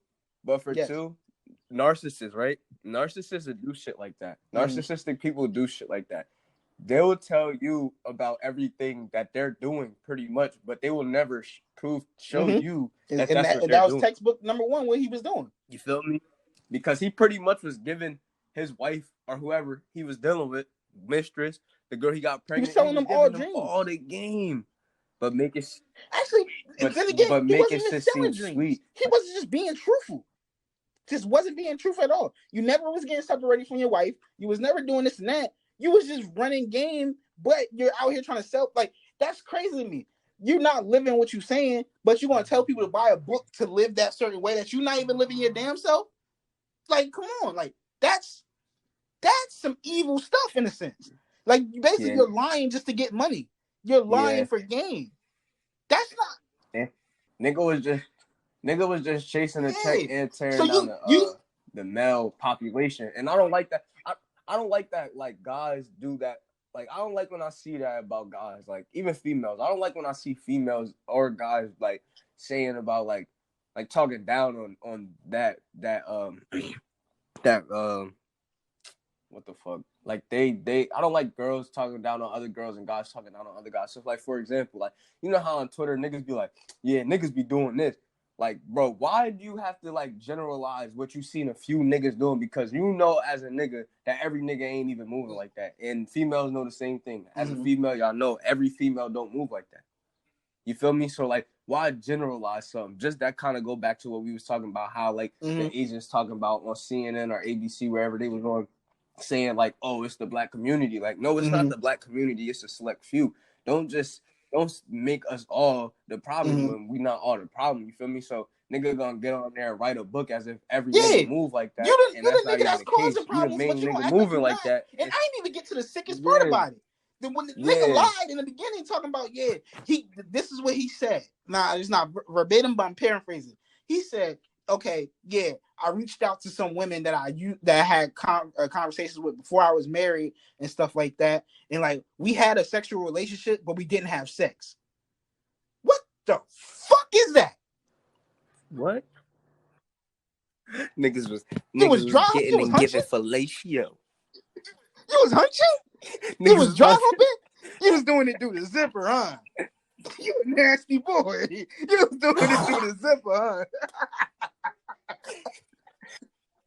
narcissists, right? Narcissists do shit like that. Narcissistic people do shit like that. They will tell you about everything that they're doing, pretty much, but they will never show you that that's what they're that was doing. Textbook number one, what he was doing. You feel me? Because he pretty much was giving his wife or whoever he was dealing with, mistress, the girl he got pregnant, he was telling them all dreams, all the game, but make it actually. But then again, he wasn't just selling dreams. Sweet. He wasn't just being truthful. Just wasn't being truthful at all. You never was getting separated from your wife. You was never doing this and that. You was just running game, but you're out here trying to sell. Like, that's crazy to me. You're not living what you're saying, but you want to tell people to buy a book to live that certain way that you're not even living your damn self. Like, come on. Like, that's some evil stuff in a sense. Like, basically, you're lying just to get money. You're lying for gain. That's not. Nigga was just chasing a check and tearing down the male population, and I don't like that. I don't like that. Like guys do that. Like I don't like when I see that about guys. Like even females. I don't like when I see females or guys like saying about like talking down on that what the fuck. Like they I don't like girls talking down on other girls and guys talking down on other guys. So like for example, like you know how on Twitter niggas be like, yeah, niggas be doing this. Like, bro, why do you have to like generalize what you seen a few niggas doing? Because you know as a nigga that every nigga ain't even moving like that. And females know the same thing. As a female, y'all know every female don't move like that. You feel me? So like why generalize something? Just that kind of go back to what we was talking about, how like the agents talking about on CNN or ABC, wherever they was on, saying like, oh, it's the black community. Like, no, it's not the black community. It's a select few. Don't make us all the problem when we not all the problem. You feel me? So nigga gonna get on there and write a book as if every nigga move like that. And that's not even the case. You the main nigga moving like that. And I didn't even get to the sickest part about it. Then when the nigga lied in the beginning talking about, this is what he said. Nah, it's not verbatim, but I'm paraphrasing. He said, okay, I reached out to some women that I had conversations with before I was married and stuff like that. And like, we had a sexual relationship, but we didn't have sex. What the fuck is that? What? Niggas was getting and giving fellatio. You was hunching? You was dry humping? You was doing it through the zipper, huh? You a nasty boy. You was doing it through the zipper, huh?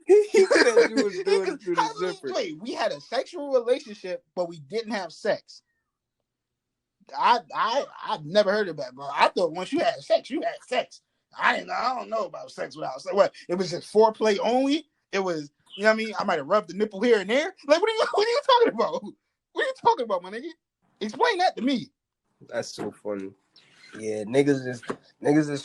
He said you was doing it through the zipper. Wait, we had a sexual relationship, but we didn't have sex. I've never heard of that, bro. I thought once you had sex, you had sex. I don't know about sex without sex. What? It was just foreplay only. It was, you know what I mean? I might have rubbed the nipple here and there. Like, what are you talking about? What are you talking about, my nigga? Explain that to me. That's so funny. Yeah, niggas is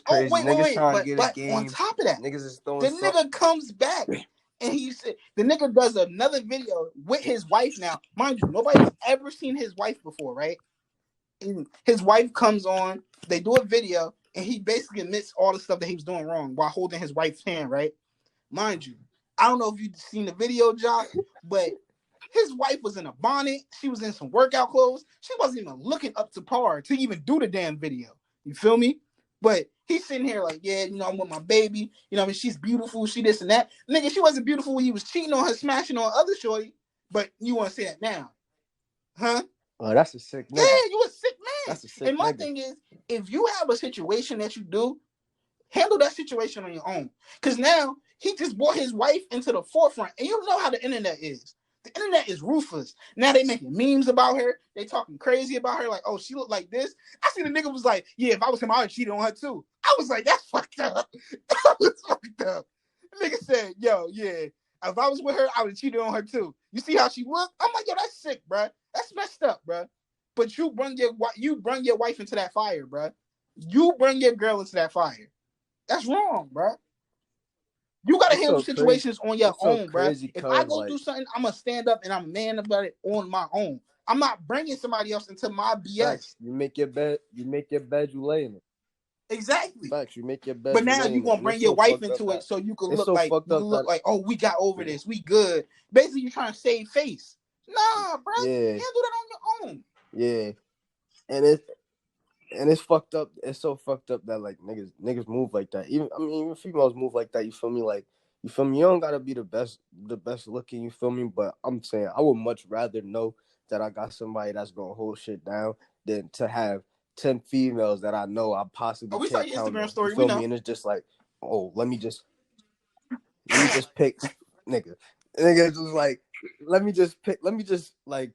crazy. Niggas trying to get a game. On top of that, niggas is throwing the nigga comes back and he said the nigga does another video with his wife now. Mind you, nobody's ever seen his wife before, right? And his wife comes on, they do a video, and he basically admits all the stuff that he was doing wrong while holding his wife's hand, right? Mind you, I don't know if you've seen the video, Josh, but his wife was in a bonnet. She was in some workout clothes. She wasn't even looking up to par to even do the damn video. You feel me? But he's sitting here like, yeah, you know, I'm with my baby. You know, I mean, she's beautiful. She this and that. Nigga, she wasn't beautiful when he was cheating on her, smashing on other shorty. But you want to say that now. Huh? Oh, that's a sick nigga. Yeah, you a sick man. That's a sick and my nigga. thing is, if you have a situation that you do, handle that situation on your own. Because now he just brought his wife into the forefront. And you know how the internet is. The internet is ruthless. Now they making memes about her. They talking crazy about her. Like, oh, she look like this. I see the nigga was like, yeah, if I was him, I would cheat on her too. I was like, that's fucked up. That was fucked up. The nigga said, yo, yeah, if I was with her, I would have cheated on her too. You see how she looked? I'm like, yo, that's sick, bro. That's messed up, bro. But you bring your wife into that fire, bro. You bring your girl into that fire. That's wrong, bro. You gotta handle situations on your own, bro. If I go do something, I'm gonna stand up and I'm a man about it on my own. I'm not bringing somebody else into my BS. Facts. You make your bed, you lay in it. Exactly. Facts. You make your bed. But now you gonna bring your wife into it so you can look like, oh, we got over this, we good. Basically, you're trying to save face. Nah, bro. Yeah. Handle that on your own. Yeah, and it's fucked up. It's so fucked up that like niggas move like that. Even females move like that. You feel me? Like, you feel me? You don't gotta be the best looking. You feel me? But I'm saying I would much rather know that I got somebody that's gonna hold shit down than to have 10 females that I know I possibly can't count. Instagram story. You feel me? And it's just like, oh, let me just pick, nigga. Nigga just like, let me just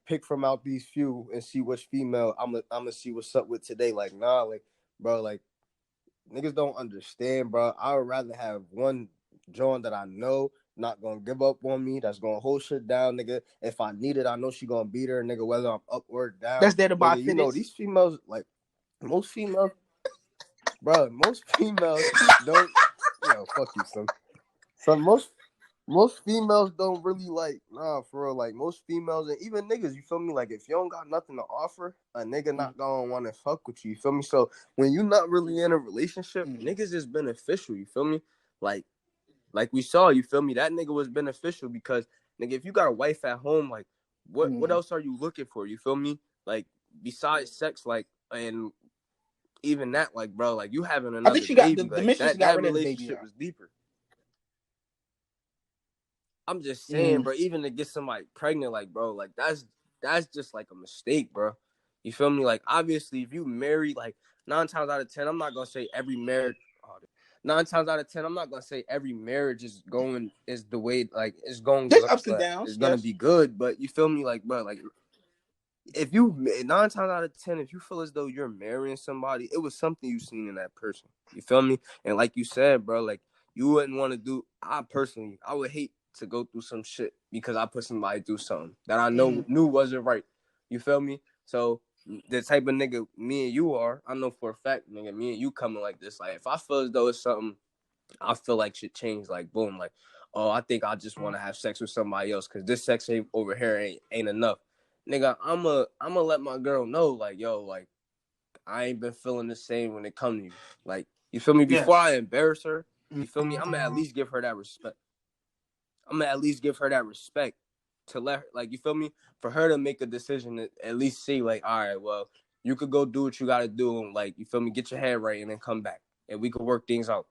pick from out these few and see which female I'm gonna see what's up with today. Like, nah, like, bro, like, niggas don't understand, bro. I would rather have one John that I know not gonna give up on me, that's gonna hold shit down, nigga. If I need it, I know she gonna beat her, nigga, whether I'm up or down. That's there to buy. You know, these females, like, most females, bro, most females don't, fuck you, son. So most females don't really like, nah, for real. Like, most females and even niggas, you feel me? Like, if you don't got nothing to offer, a nigga not gonna want to fuck with you. You feel me? So when you're not really in a relationship, niggas is beneficial. You feel me? Like we saw, you feel me? That nigga was beneficial because, nigga, if you got a wife at home, like, what else are you looking for? You feel me? Like, besides sex, like, and even that, like, bro, like, you having another baby, that relationship was deeper. I'm just saying, bro, even to get somebody pregnant, like, bro, like, that's just, like, a mistake, bro. You feel me? Like, obviously, if you marry, like, 9 times out of 10, I'm not going to say every marriage. 9 times out of 10, I'm not going to say every marriage is the way, like, it's going. There's ups and downs. It's going to be good, but you feel me? Like, bro, like, if you, 9 times out of 10, if you feel as though you're marrying somebody, it was something you seen in that person. You feel me? And like you said, bro, like, you wouldn't want to do, I would hate to go through some shit because I put somebody through something that I knew wasn't right. You feel me? So the type of nigga me and you are, I know for a fact, nigga, me and you coming like this. Like, if I feel as though it's something I feel like should change, like, boom, like, oh, I think I just want to have sex with somebody else because this sex over here ain't enough. Nigga, I'ma let my girl know, like, yo, like, I ain't been feeling the same when it come to you. Like, you feel me? Before I embarrass her, you feel me? I'm gonna at least give her that respect. To let her, like, you feel me? For her to make a decision to at least see, like, all right, well, you could go do what you gotta do and, like, you feel me, get your head right and then come back and we could work things out.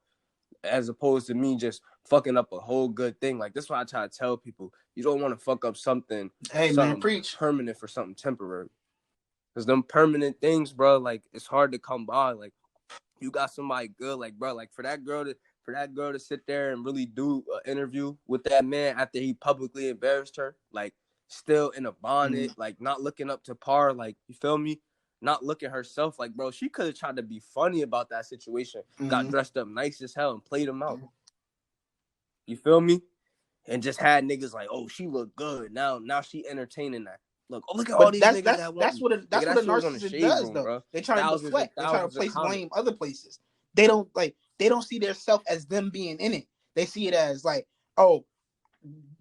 As opposed to me just fucking up a whole good thing. Like, that's why I try to tell people, you don't want to fuck up something man, preach. permanent for something temporary. Cause them permanent things, bro, like it's hard to come by. Like you got somebody good, like bro, like for that girl to sit there and really do an interview with that man after he publicly embarrassed her, like still in a bonnet, like not looking up to par, like you feel me? Not looking herself, like bro, she could have tried to be funny about that situation, got dressed up nice as hell and played him out. You feel me? And just had niggas like, oh, she look good. Now she entertaining that. Look at all these niggas that want that's what a narcissist does, though. Bro. They try to deflect. They try to place blame other places. They don't see their self as them being in it. They see it as like, oh,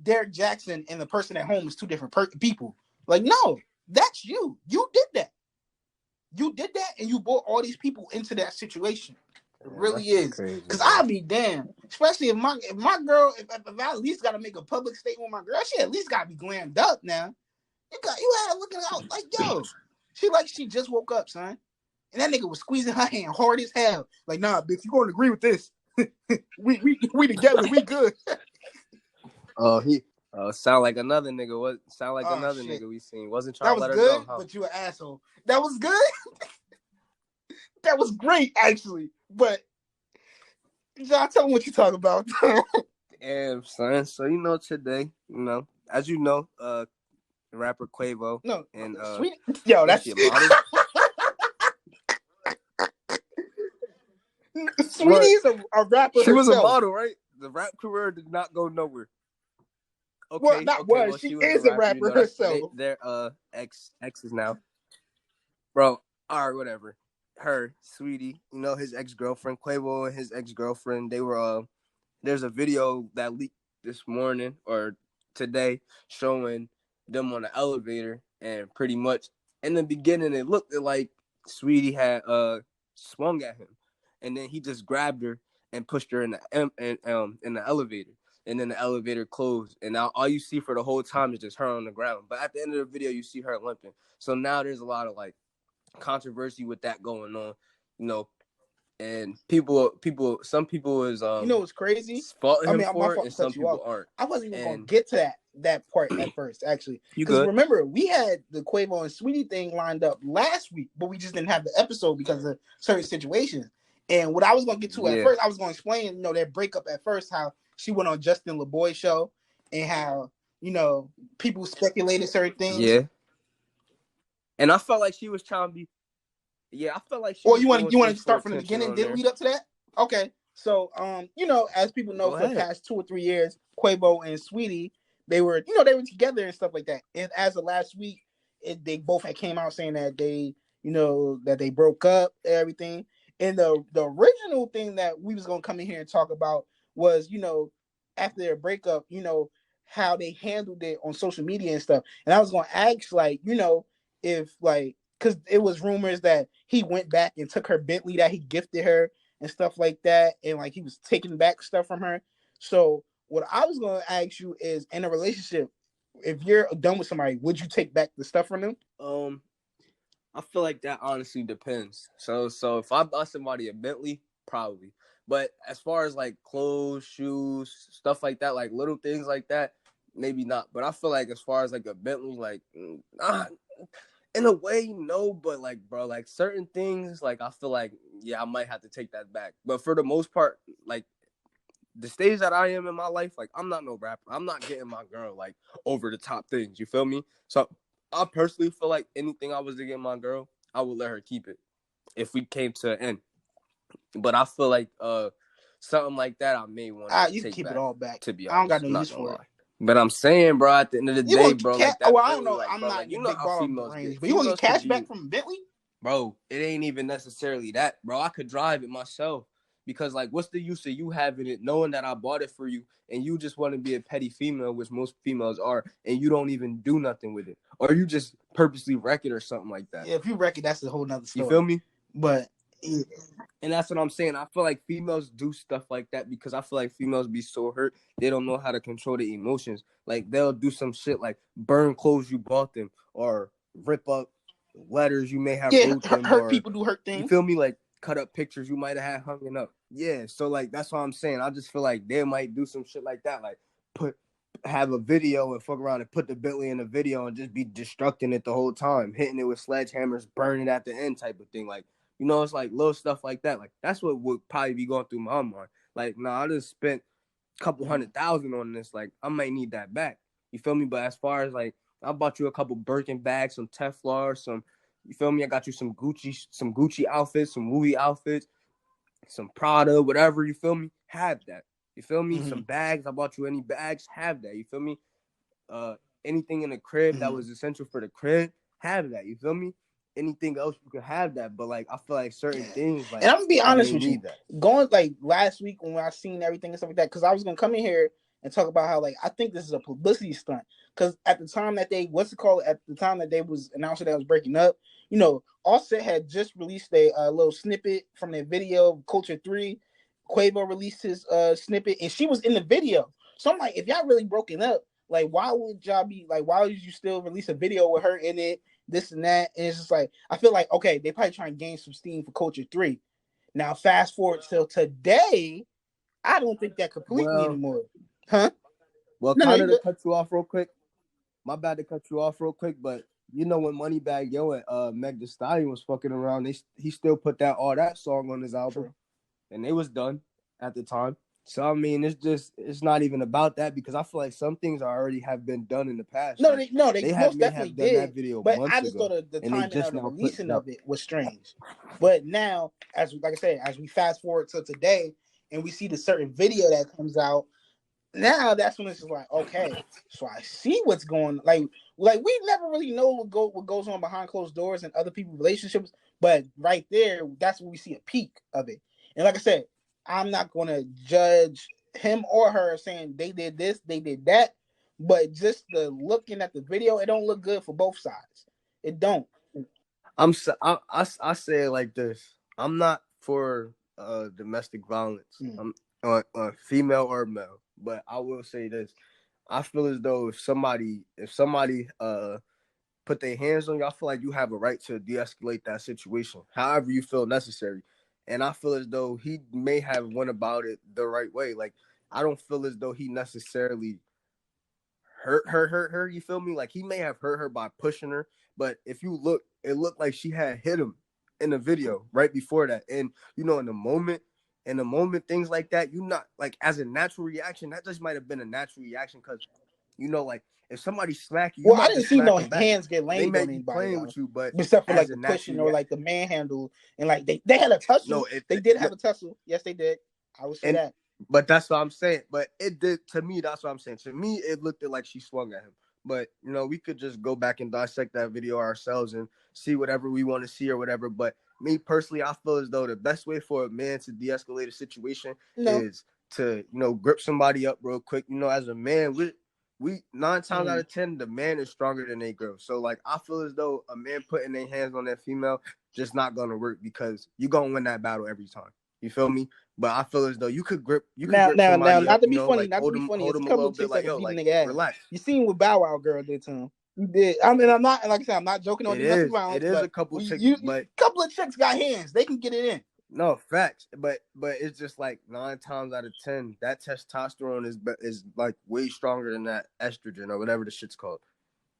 Derek Jackson and the person at home is two different people. Like, no, that's you. You did that. You did that, and you brought all these people into that situation. It really is. Because I'd be damned. Especially if my girl, if I at least got to make a public statement with my girl, she at least got to be glammed up now. You had her looking out like, yo, she just woke up, son. And that nigga was squeezing her hand hard as hell. Like, nah, bitch, you gonna agree with this. we together, we good. He sound like another nigga. What sound like another nigga we seen. Wasn't trying to let her go. That was good, but you an asshole. That was good. That was great, actually. But John, tell me what you talking about. Damn, son. So today, as you know, rapper Quavo. No, and Sweetie. Yo, that's Sweetie's a rapper. She herself. Was a model, right? The rap career did not go nowhere. Okay, well, she is a rapper herself. They're exes now, bro. All right, whatever. Her, Sweetie, his ex-girlfriend, Quavo and his ex-girlfriend. They were there's a video that leaked this morning or today showing them on the elevator, and pretty much in the beginning it looked like Sweetie had swung at him, and then he just grabbed her and pushed her in the elevator, and then the elevator closed, and now all you see for the whole time is just her on the ground. But at the end of the video, you see her limping. So now there's a lot of like controversy with that going on, and some people is what's crazy? Faulting him for it, and some people aren't. I wasn't even gonna get to that part at first, actually. Because remember, we had the Quavo and Sweetie thing lined up last week, but we just didn't have the episode because of certain situations. And what I was gonna get to at first, I was gonna explain, their breakup at first, how she went on Justin LeBoy's show, and how people speculated certain things. Yeah. And I felt like she was trying to be. Yeah, I felt like she. Or you want to start from the beginning, then lead up to that? Okay. So, as people know, for the past 2 or 3 years, Quavo and Sweetie, they were together and stuff like that. And as of last week, they both had came out saying that they, that they broke up and everything. And the original thing that we was gonna come in here and talk about was, after their breakup, how they handled it on social media and stuff. And I was gonna ask, like, if like, because it was rumors that he went back and took her Bentley that he gifted her and stuff like that, and like he was taking back stuff from her. So what I was gonna ask you is, in a relationship, if you're done with somebody, would you take back the stuff from them? I feel like that honestly depends. So if I buy somebody a Bentley, probably. But as far as like clothes, shoes, stuff like that, like little things like that, maybe not. But I feel like as far as like a Bentley, like in a way, no. But like, bro, like certain things, like I feel like, yeah, I might have to take that back. But for the most part, like the stage that I am in my life, like I'm not no rapper. I'm not getting my girl like over the top things. You feel me? So I personally feel like anything I was to get my girl, I would let her keep it if we came to an end. But I feel like something like that I may want to you take keep back, it all back. To be honest, I don't got no use for it. But I'm saying, bro, at the end of the day, bro, like that. I don't know. Like, I'm not like, big ball range, but you want to get cash back from Bentley? Bro, it ain't even necessarily that, bro. I could drive it myself. Because, like, what's the use of you having it, knowing that I bought it for you, and you just want to be a petty female, which most females are, and you don't even do nothing with it? Or you just purposely wreck it or something like that. Yeah, if you wreck it, that's a whole nother story. You feel me? But, yeah. And that's what I'm saying. I feel like females do stuff like that because I feel like females be so hurt, they don't know how to control their emotions. Like, they'll do some shit like burn clothes you bought them, or rip up letters you may have wrote them. Hurt people do hurt things. You feel me? Like, cut up pictures you might have had hanging up. Yeah, so like that's what I'm saying. I just feel like they might do some shit like that, like put have a video and fuck around and put the Bentley in the video and just be destructing it the whole time, hitting it with sledgehammers, burning it at the end type of thing. Like, you know, it's like little stuff like that. Like, that's what would probably be going through my mind. Like, I just spent a couple $100,000 on this. Like, I might need that back. You feel me? But as far as like, I bought you a couple Birkin bags, some Teflar, some, you feel me? I got you some Gucci outfits, some Louis outfits, some Prada, whatever, you feel me? Have that. You feel me? Some bags. I bought you any bags. Have that. You feel me? Anything in the crib that was essential for the crib. Have that. You feel me? Anything else you could have that, but like I feel like certain things, like, and I'm gonna be honest with you, that. Going like last week when I seen everything and stuff like that, because I was gonna come in here and talk about how like I think this is a publicity stunt. Because at the time that they at the time that they was announcing that I was breaking up, you know, Offset had just released a little snippet from their video Culture 3. Quavo released his snippet, and she was in the video. So I'm like, if y'all really broken up, like why would y'all be like, why would you still release a video with her in it, this and that? And it's just like, I feel like, okay, they probably trying to gain some steam for Culture 3. Now fast forward till today, I don't think that completely anymore. Huh? Well, kind of to cut you off real quick. My bad to cut you off real quick, but you know when Moneybagg Yo and Meg Thee Stallion was fucking around, he still put all that song on his album. True. And they was done at the time. So I mean, it's not even about that, because I feel like some things already have been done in the past. No, they most definitely did. That video but I just thought the timing of the releasing of it was strange. But now, like I said, as we fast forward to today, and we see the certain video that comes out, now that's when it's just like, okay, so I see what's going. Like we never really know what goes on behind closed doors and other people's relationships. But right there, that's when we see a peak of it. And like I said, I'm not going to judge him or her saying they did this, they did that, but just the looking at the video, it don't look good for both sides. It don't. I say it like this: I'm not for domestic violence, on female or male, but I will say this: I feel as though if somebody put their hands on you, I feel like you have a right to de-escalate that situation, however you feel necessary. And I feel as though he may have went about it the right way. Like, I don't feel as though he necessarily hurt her. You feel me? Like, he may have hurt her by pushing her, but if you look, it looked like she had hit him in the video right before that. And you know, in the moment, things like that, you not like as a natural reaction. That just might have been a natural reaction because, you know, like if somebody smack you, I didn't see no hands get laid on anybody playing with you, but except for like the pushing or like the manhandle, and like they had a tussle. No, they did have a tussle. Yes, they did. I would say that. But that's what I'm saying. But it did to me. That's what I'm saying. To me, it looked like she swung at him. But you know, we could just go back and dissect that video ourselves and see whatever we want to see or whatever. But me personally, I feel as though the best way for a man to de-escalate a situation is to, you know, grip somebody up real quick. You know, as a man, we 9 times out of 10, the man is stronger than a girl. So like, I feel as though a man putting their hands on that female just not gonna work, because you're gonna win that battle every time. You feel me? But I feel as though you could grip somebody up, not to be funny, like, hold him a little bit, like, yo, like, relax. You seen what Bow Wow girl did to him? You did. I mean, I'm not, like I said, I'm not joking on domestic violence. It is a couple chicks, but couple of chicks got hands. They can get it in. No, facts, but it's just like 9 times out of 10, that testosterone is like way stronger than that estrogen or whatever the shit's called.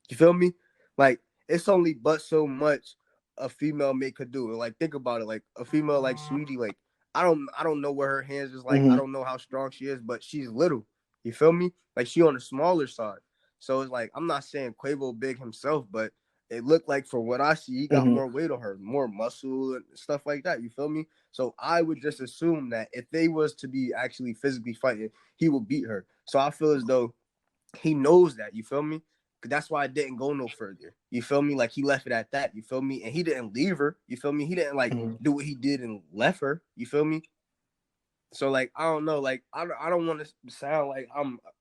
You feel me? Like, it's only but so much a female may could do. Like, think about it. Like, a female like Sweetie, like, I don't know where her hands is like. I don't know how strong she is, but she's little. You feel me? Like, she on the smaller side. So it's like, I'm not saying Quavo big himself, but it looked like, for what I see, he got more weight on her, more muscle and stuff like that. You feel me? So I would just assume that if they was to be actually physically fighting, he would beat her. So I feel as though he knows that. You feel me? That's why I didn't go no further. You feel me? Like, he left it at that. You feel me? And he didn't leave her. You feel me? He didn't like do what he did and left her. You feel me? So like, I don't know. Like, I don't want to sound like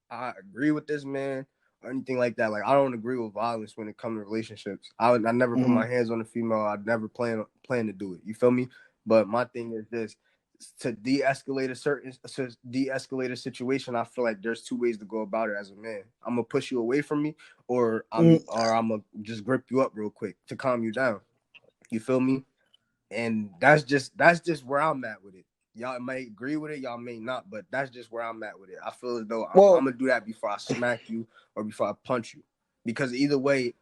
I agree with this man or anything like that. Like, I don't agree with violence when it comes to relationships. I never put my hands on a female. I'd never plan to do it. You feel me? But my thing is this: to de-escalate a situation, I feel like there's 2 ways to go about it as a man. I'm gonna push you away from me, or I'm gonna just grip you up real quick to calm you down. You feel me? And that's just where I'm at with it. Y'all may agree with it, y'all may not, but that's just where I'm at with it. I feel as though I'm Well, gonna do that before I smack you or before I punch you, because either way,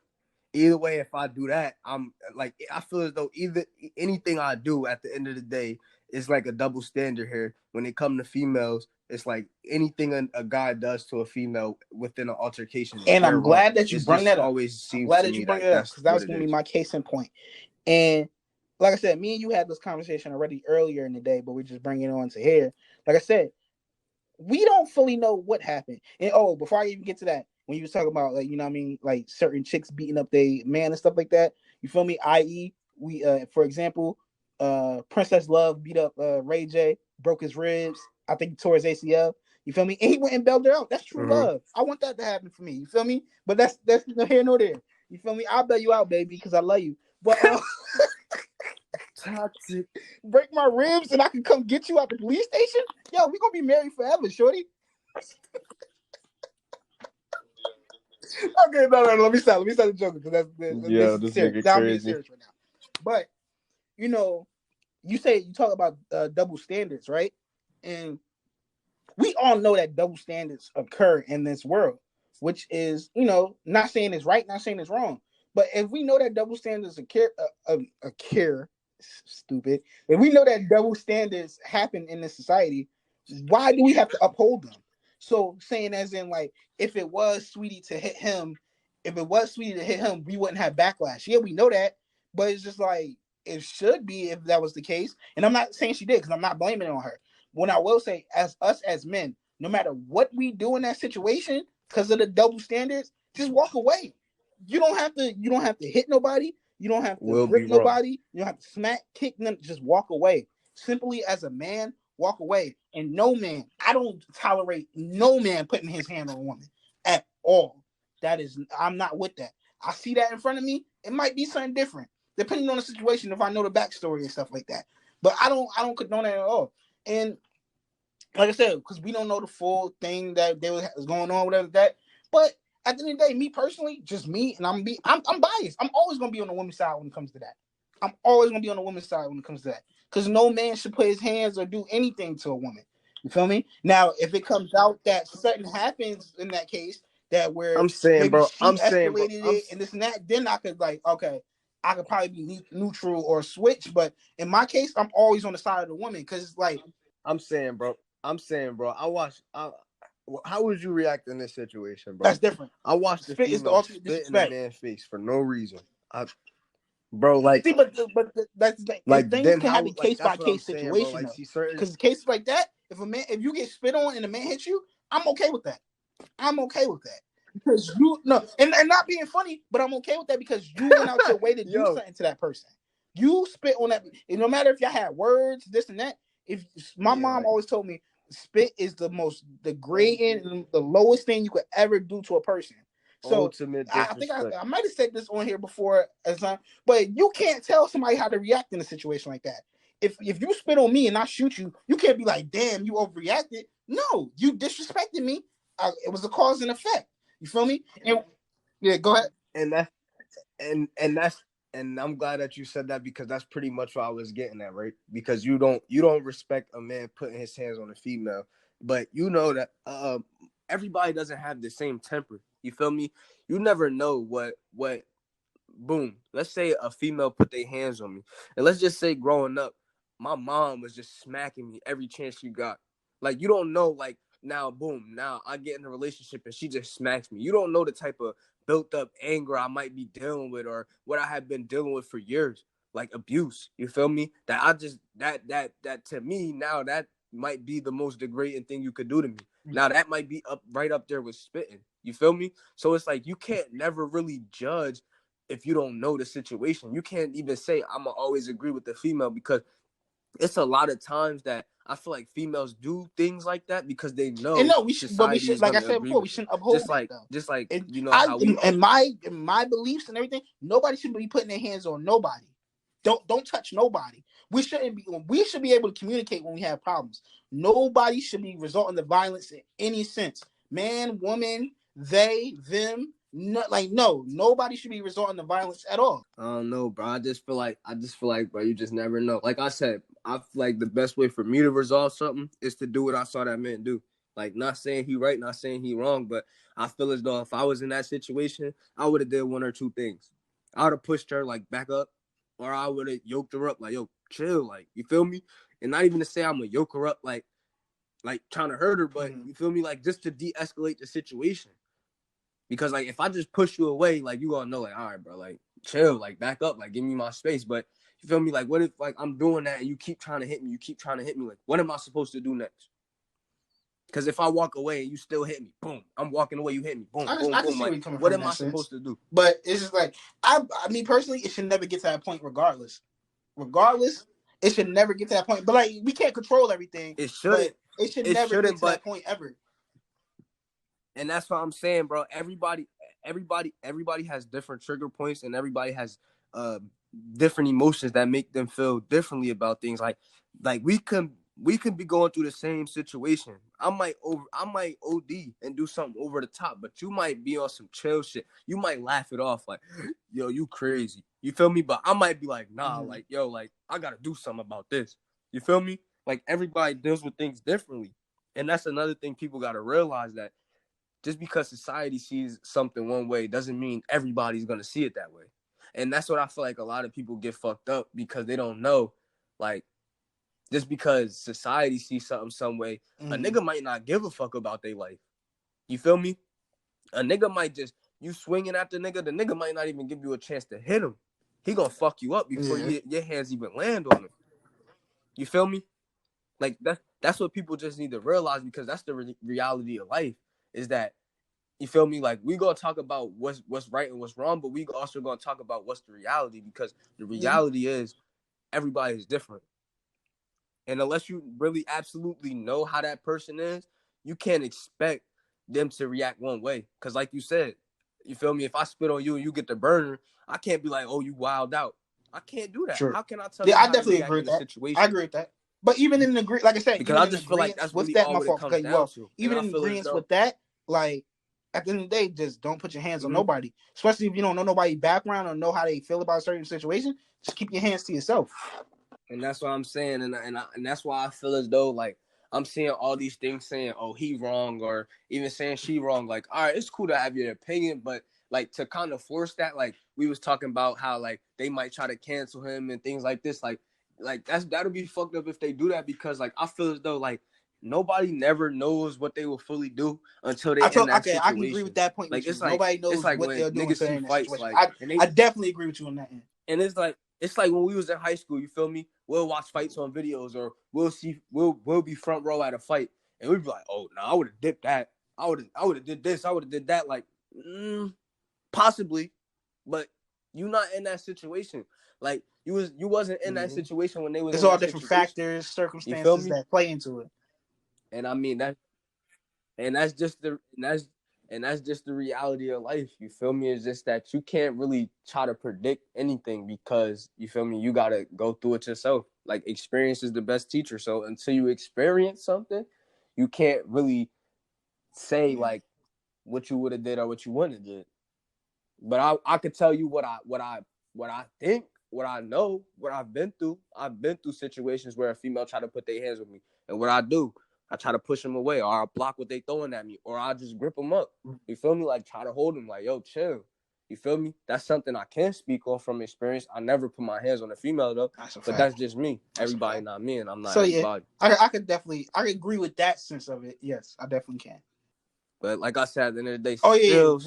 if I do that, I'm like, I feel as though either anything I do at the end of the day is like a double standard here. When it comes to females, it's like anything a guy does to a female within an altercation, and they're I'm wrong. glad that you It bring just that up. always I'm seems glad to that you me bring like it up that's because that what was it going to be is. my case in point. And like I said, me and you had this conversation already earlier in the day, but we're just bringing it on to here. Like I said, we don't fully know what happened. And before I even get to that, when you was talking about like, you know what I mean, like certain chicks beating up they man and stuff like that, you feel me? I.e., we for example, Princess Love beat up Ray J, broke his ribs. I think he tore his ACL. You feel me? And he went and bailed her out. That's true Mm-hmm. love. I want that to happen for me. You feel me? But that's no here nor there. You feel me? I'll bail you out, baby, because I love you. But Toxic. break my ribs and I can come get you at the police station. Yo, we gonna be married forever, shorty. Okay, no. Let me stop the joking because this is serious. Now I'm being serious right now. But you know, you talk about double standards, right? And we all know that double standards occur in this world, which is, not saying it's right, not saying it's wrong. But if we know that double standards occur, stupid. If we know that double standards happen in this society, why do we have to uphold them? So saying as in like, if it was Sweetie to hit him, we wouldn't have backlash. Yeah, we know that, but it's just like it should be if that was the case. And I'm not saying she did because I'm not blaming it on her. When I will say, as men, no matter what we do in that situation, because of the double standards, just walk away. You don't have to hit nobody. You don't have to Will be grip wrong. nobody. You don't have to smack, kick them. Just walk away. Simply as a man, walk away. And no man, I don't tolerate no man putting his hand on a woman at all. I'm not with that. I see that in front of me. It might be something different, depending on the situation, if I know the backstory and stuff like that. But I don't condone that at all. And like I said, because we don't know the full thing that was going on, whatever that. But at the end of the day, me personally, just me, and I'm biased. I'm always gonna be on the women's side when it comes to that. I'm always gonna be on the women's side when it comes to that. Because no man should put his hands or do anything to a woman. You feel me? Now, if it comes out that something happens in that case, that where I'm saying, maybe bro. she escalated it and this and that, then I could like, okay, I could probably be neutral or switch. But in my case, I'm always on the side of the woman because it's like, I'm saying, bro. How would you react in this situation, bro? that's different. I watched the Spit is the female ultimate spit in a disrespect. man's face for no reason. Bro, like, See, but that's the thing. like Things then can how? have a Like case by that's what I'm case saying, bro. situation Like, though. see certain. Because cases like that, if you get spit on and a man hits you, I'm okay with that. I'm okay with that because and not being funny, but I'm okay with that because you went out your way to do something to that person. You spit on that, and no matter if y'all had words, this and that. If my mom always told me, spit is the most degrading and the lowest thing you could ever do to a person. So ultimate I think I might have said this on here before, but you can't tell somebody how to react in a situation like that. If you spit on me and I shoot you, you can't be like, "Damn, you overreacted." No, you disrespected me. It was a cause and effect. You feel me? And yeah, go ahead. And that's and I'm glad that you said that because that's pretty much what I was getting at, right? Because you don't respect a man putting his hands on a female, but you know that everybody doesn't have the same temper. You feel me? You never know what boom. Let's say a female put their hands on me, and let's just say growing up, my mom was just smacking me every chance she got. Like you don't know, like now, boom, now I get in a relationship and she just smacks me. You don't know the type of built up anger I might be dealing with or what I have been dealing with for years, like abuse. You feel me? That I just that to me now that might be the most degrading thing you could do to me. Now that might be right up there with spitting. You feel me? So it's like you can't never really judge if you don't know the situation. You can't even say I'm gonna always agree with the female because it's a lot of times that I feel like females do things like that because they know And no, we society should, is like I gonna said agree before, we with it. shouldn't uphold Just that like though. just like And you know how we my beliefs and everything, nobody should be putting their hands on nobody. Don't touch nobody. We should be able to communicate when we have problems. Nobody should be resorting to violence in any sense. Man, woman, they, them, no, nobody should be resorting to violence at all. I don't know, bro. I just feel like, bro, you just never know. Like I said, I feel like the best way for me to resolve something is to do what I saw that man do. Like, not saying he right, not saying he wrong, but I feel as though if I was in that situation, I would have did one or two things. I would have pushed her like back up, or I would have yoked her up like, yo, chill, like, you feel me? And not even to say I'm gonna yoke her up like trying to hurt her, but you feel me, like just to de-escalate the situation. Because like if I just push you away, like you gonna know, like, all right, bro, like chill, like back up, like give me my space. But you feel me? Like what if like I'm doing that and you keep trying to hit me, like what am I supposed to do next? Because if I walk away and you still hit me, boom, I'm walking away, you hit me, boom, boom, boom. Like, what am I supposed to do? But it's just like I mean personally, it should never get to that point. Regardless, it should never get to that point. But like we can't control everything. It shouldn't. It should never get to that point ever. And that's what I'm saying, bro. Everybody has different trigger points, and everybody has different emotions that make them feel differently about things. Like we can be going through the same situation. I might OD and do something over the top, but you might be on some chill shit. You might laugh it off like, yo, you crazy. You feel me? But I might be like, nah, like, yo, like, I gotta do something about this. You feel me? Like, everybody deals with things differently. And that's another thing people gotta realize, that just because society sees something one way doesn't mean everybody's gonna see it that way. And that's what I feel like a lot of people get fucked up, because they don't know, like, just because society sees something some way, a nigga might not give a fuck about their life. You feel me? A nigga might just, you swinging at the nigga might not even give you a chance to hit him. He gonna fuck you up before your hands even land on him. You feel me? Like, that's what people just need to realize, because that's the reality of life, is that, you feel me? Like, we gonna talk about what's right and what's wrong, but we also gonna talk about what's the reality, because the reality is everybody is different. And unless you really absolutely know how that person is, you can't expect them to react one way. Because like you said, you feel me? If I spit on you and you get the burner, I can't be like, oh, you wild out. I can't do that. Sure. How can I tell you I definitely agree with that. Situation? I agree with that. But even in the like I said, because I just feel like that's really all it comes down to. Even in agreement with that, like, at the end of the day, just don't put your hands on nobody. Especially if you don't know nobody's background or know how they feel about a certain situation. Just keep your hands to yourself. And that's what I'm saying, and that's why I feel as though, like, I'm seeing all these things saying, oh, he wrong, or even saying she wrong. Like, all right, it's cool to have your opinion, but like, to kind of force that, like we was talking about how like they might try to cancel him and things like this, like that'll be fucked up if they do that, because like I feel as though like nobody never knows what they will fully do until they in that situation. I can agree with that point. Like, it's nobody knows like what they're doing. Niggas see fights, like, I definitely agree with you on that end. And it's like when we was in high school, you feel me? We'll watch fights on videos, or we'll be front row at a fight, and we'd be like, oh, no, I would have dipped that. I would have did this. I would have did that. Like, possibly, but you're not in that situation. Like, you wasn't in that situation when they was. It's all different factors, circumstances that play into it. And I mean that's just the reality of life. You feel me? It's just that you can't really try to predict anything, because you feel me, you gotta go through it yourself. Like, experience is the best teacher. So until you experience something, you can't really say like what you would have did or what you wouldn't have did. But I could tell you what I think, what I know, what I've been through. I've been through situations where a female tried to put their hands on me, and what I do, I try to push them away, or I block what they throwing at me, or I just grip them up. You feel me? Like, try to hold them, like, yo, chill. You feel me? That's something I can speak on from experience. I never put my hands on a female though, but that's just me. Everybody not me, and I'm not everybody. I could agree with that sense of it. Yes, I definitely can. But like I said, at the end of the day,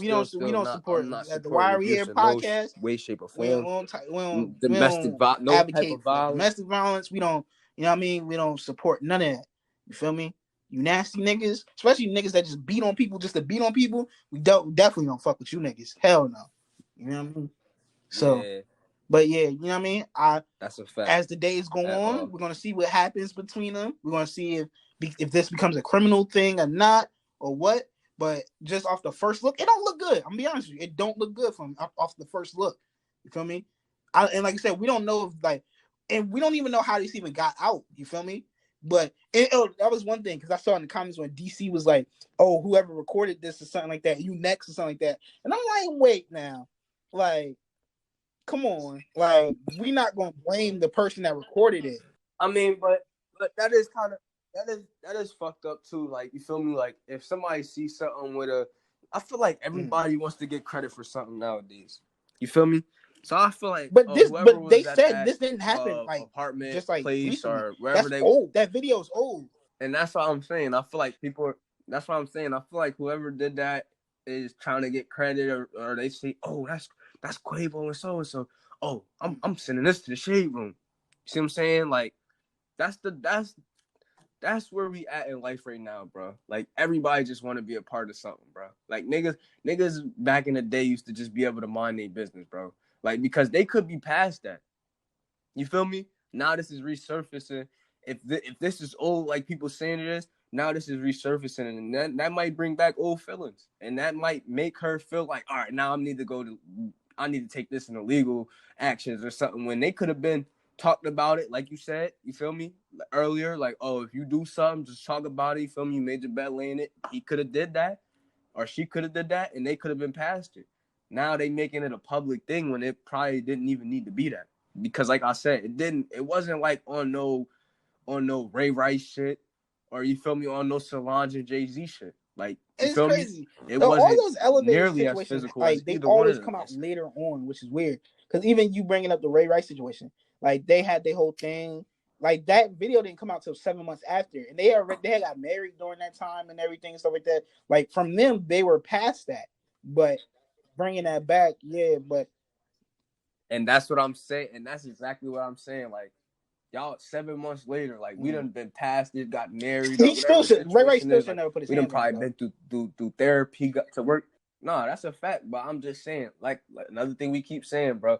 we don't support the Why Are We Here podcast, no way, shape, or form. We don't domestic violence. We don't, you know what I mean? We don't support none of that. You feel me? You nasty niggas, especially niggas that just beat on people just to beat on people. We definitely don't fuck with you niggas. Hell no. You know what I mean? So, but yeah, you know what I mean? That's a fact. As the days go on, we're gonna see what happens between them. We're gonna see if this becomes a criminal thing or not, or what. But just off the first look, it don't look good. I'm gonna be honest with you. It don't look good from off the first look. You feel me? And like I said, we don't know and we don't even know how this even got out. You feel me? But that was one thing, because I saw in the comments when DC was like, oh, whoever recorded this or something like that, you next or something like that. And I'm like, wait now. Like, come on. Like, we not going to blame the person that recorded it. I mean, but that is kind of that is fucked up too. Like, you feel me? Like, if somebody sees something with a, I feel like everybody wants to get credit for something nowadays. You feel me? So I feel like, But whoever they was at said that this didn't happen like apartment, just like place, recently. or wherever That's old. That video's old. and that's what I'm saying. I feel like people. That's what I'm saying. I feel like whoever did that is trying to get credit, or they say, "Oh, that's Quavo and so and so." Oh, I'm sending this to the shade room. See what I'm saying? Like, that's where we at in life right now, bro. Like, everybody just want to be a part of something, bro. Like, niggas back in the day used to just be able to mind their business, bro. Like, because they could be past that. You feel me? Now this is resurfacing. If this is old, like people saying it is, now this is resurfacing, and that might bring back old feelings, and that might make her feel like, all right, now I need to take this in illegal actions or something, when they could have been talked about it, like you said. You feel me? Earlier, like, oh, if you do something, just talk about it. You feel me? You made your bed, laying it. He could have did that, or she could have did that, and they could have been past it. Now they making it a public thing when it probably didn't even need to be that. Because, like I said, it wasn't like on no Ray Rice shit, or, you feel me, on no Solange and Jay-Z shit. Like, you It's feel crazy. me? It All wasn't those elevated nearly as situations, physical as like they either one always of them. come out later on, which is weird. Because even you bringing up the Ray Rice situation, like they had their whole thing. Like, that video didn't come out till 7 months after, and they had got married during that time and everything and stuff like that. Like, from them, they were past that. But bringing that back, yeah. But and that's what I'm saying, and that's exactly what I'm saying. Like, y'all, 7 months later, like, we done been past it, got married. He still should. Ray Rice still should like, never put his we done hands on probably it, been through therapy, got to work. No, that's a fact. But I'm just saying, like another thing we keep saying, bro.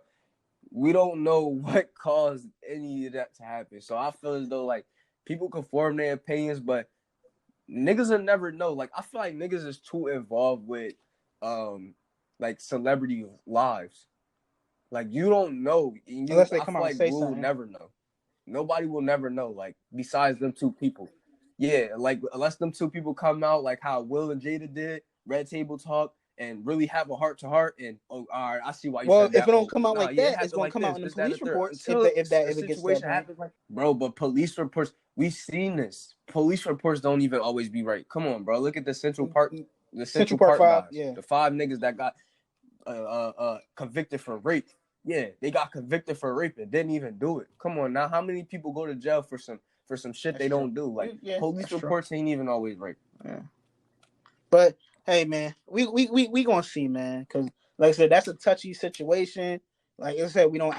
We don't know what caused any of that to happen. So I feel as though, like, people can form their opinions, but niggas will never know. Like, I feel like niggas is too involved with like celebrity lives. Like, you don't know. unless they come out and say we'll something. never know. Nobody will never know, like, besides them two people. Yeah, like, unless them two people come out, like how Will and Jada did, Red Table Talk, and really have a heart-to-heart, and, oh, all right, I see why you said that. Well, if it don't oh, come out nah, like yeah, it that, it's happened gonna like come out in the this, that, and police the third. reports Until if a it gets to that situation point. happens, like, bro, but police reports, we've seen this. Police reports don't even always be right. Come on, bro. Look at the Central Park 5, guys. yeah. The 5 niggas that got convicted for rape. Yeah, they got convicted for rape and didn't even do it. Come on now, how many people go to jail for some shit they don't do? Like, police reports ain't even always right. Yeah. But hey, man, we gonna see, man, because like I said, that's a touchy situation. Like I said, we don't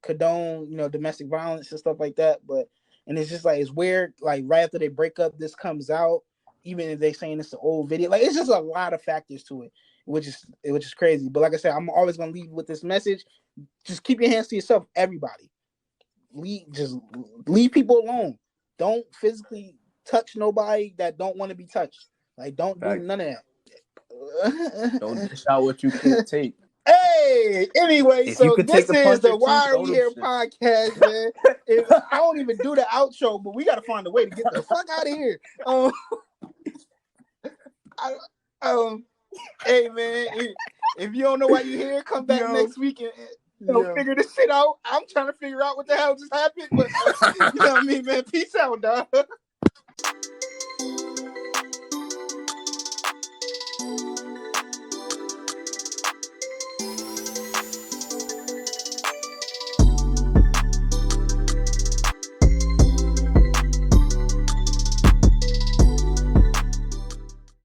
condone domestic violence and stuff like that. But and it's just like, it's weird. Like, right after they break up, this comes out, even if they saying it's an old video. Like, it's just a lot of factors to it, which is crazy. But like I said, I'm always gonna leave with this message: just keep your hands to yourself, everybody. Leave people alone. Don't physically touch nobody that don't want to be touched. Like, don't do none of that. Don't dish out what you can't take. Hey, anyway, if so this is the Why Are We Here podcast, man. I don't even do the outro, but we got to find a way to get the fuck out of here. Hey, man, if you don't know why you're here, come back next week and figure this shit out. I'm trying to figure out what the hell just happened, but you know what I mean, man. Peace out, dog.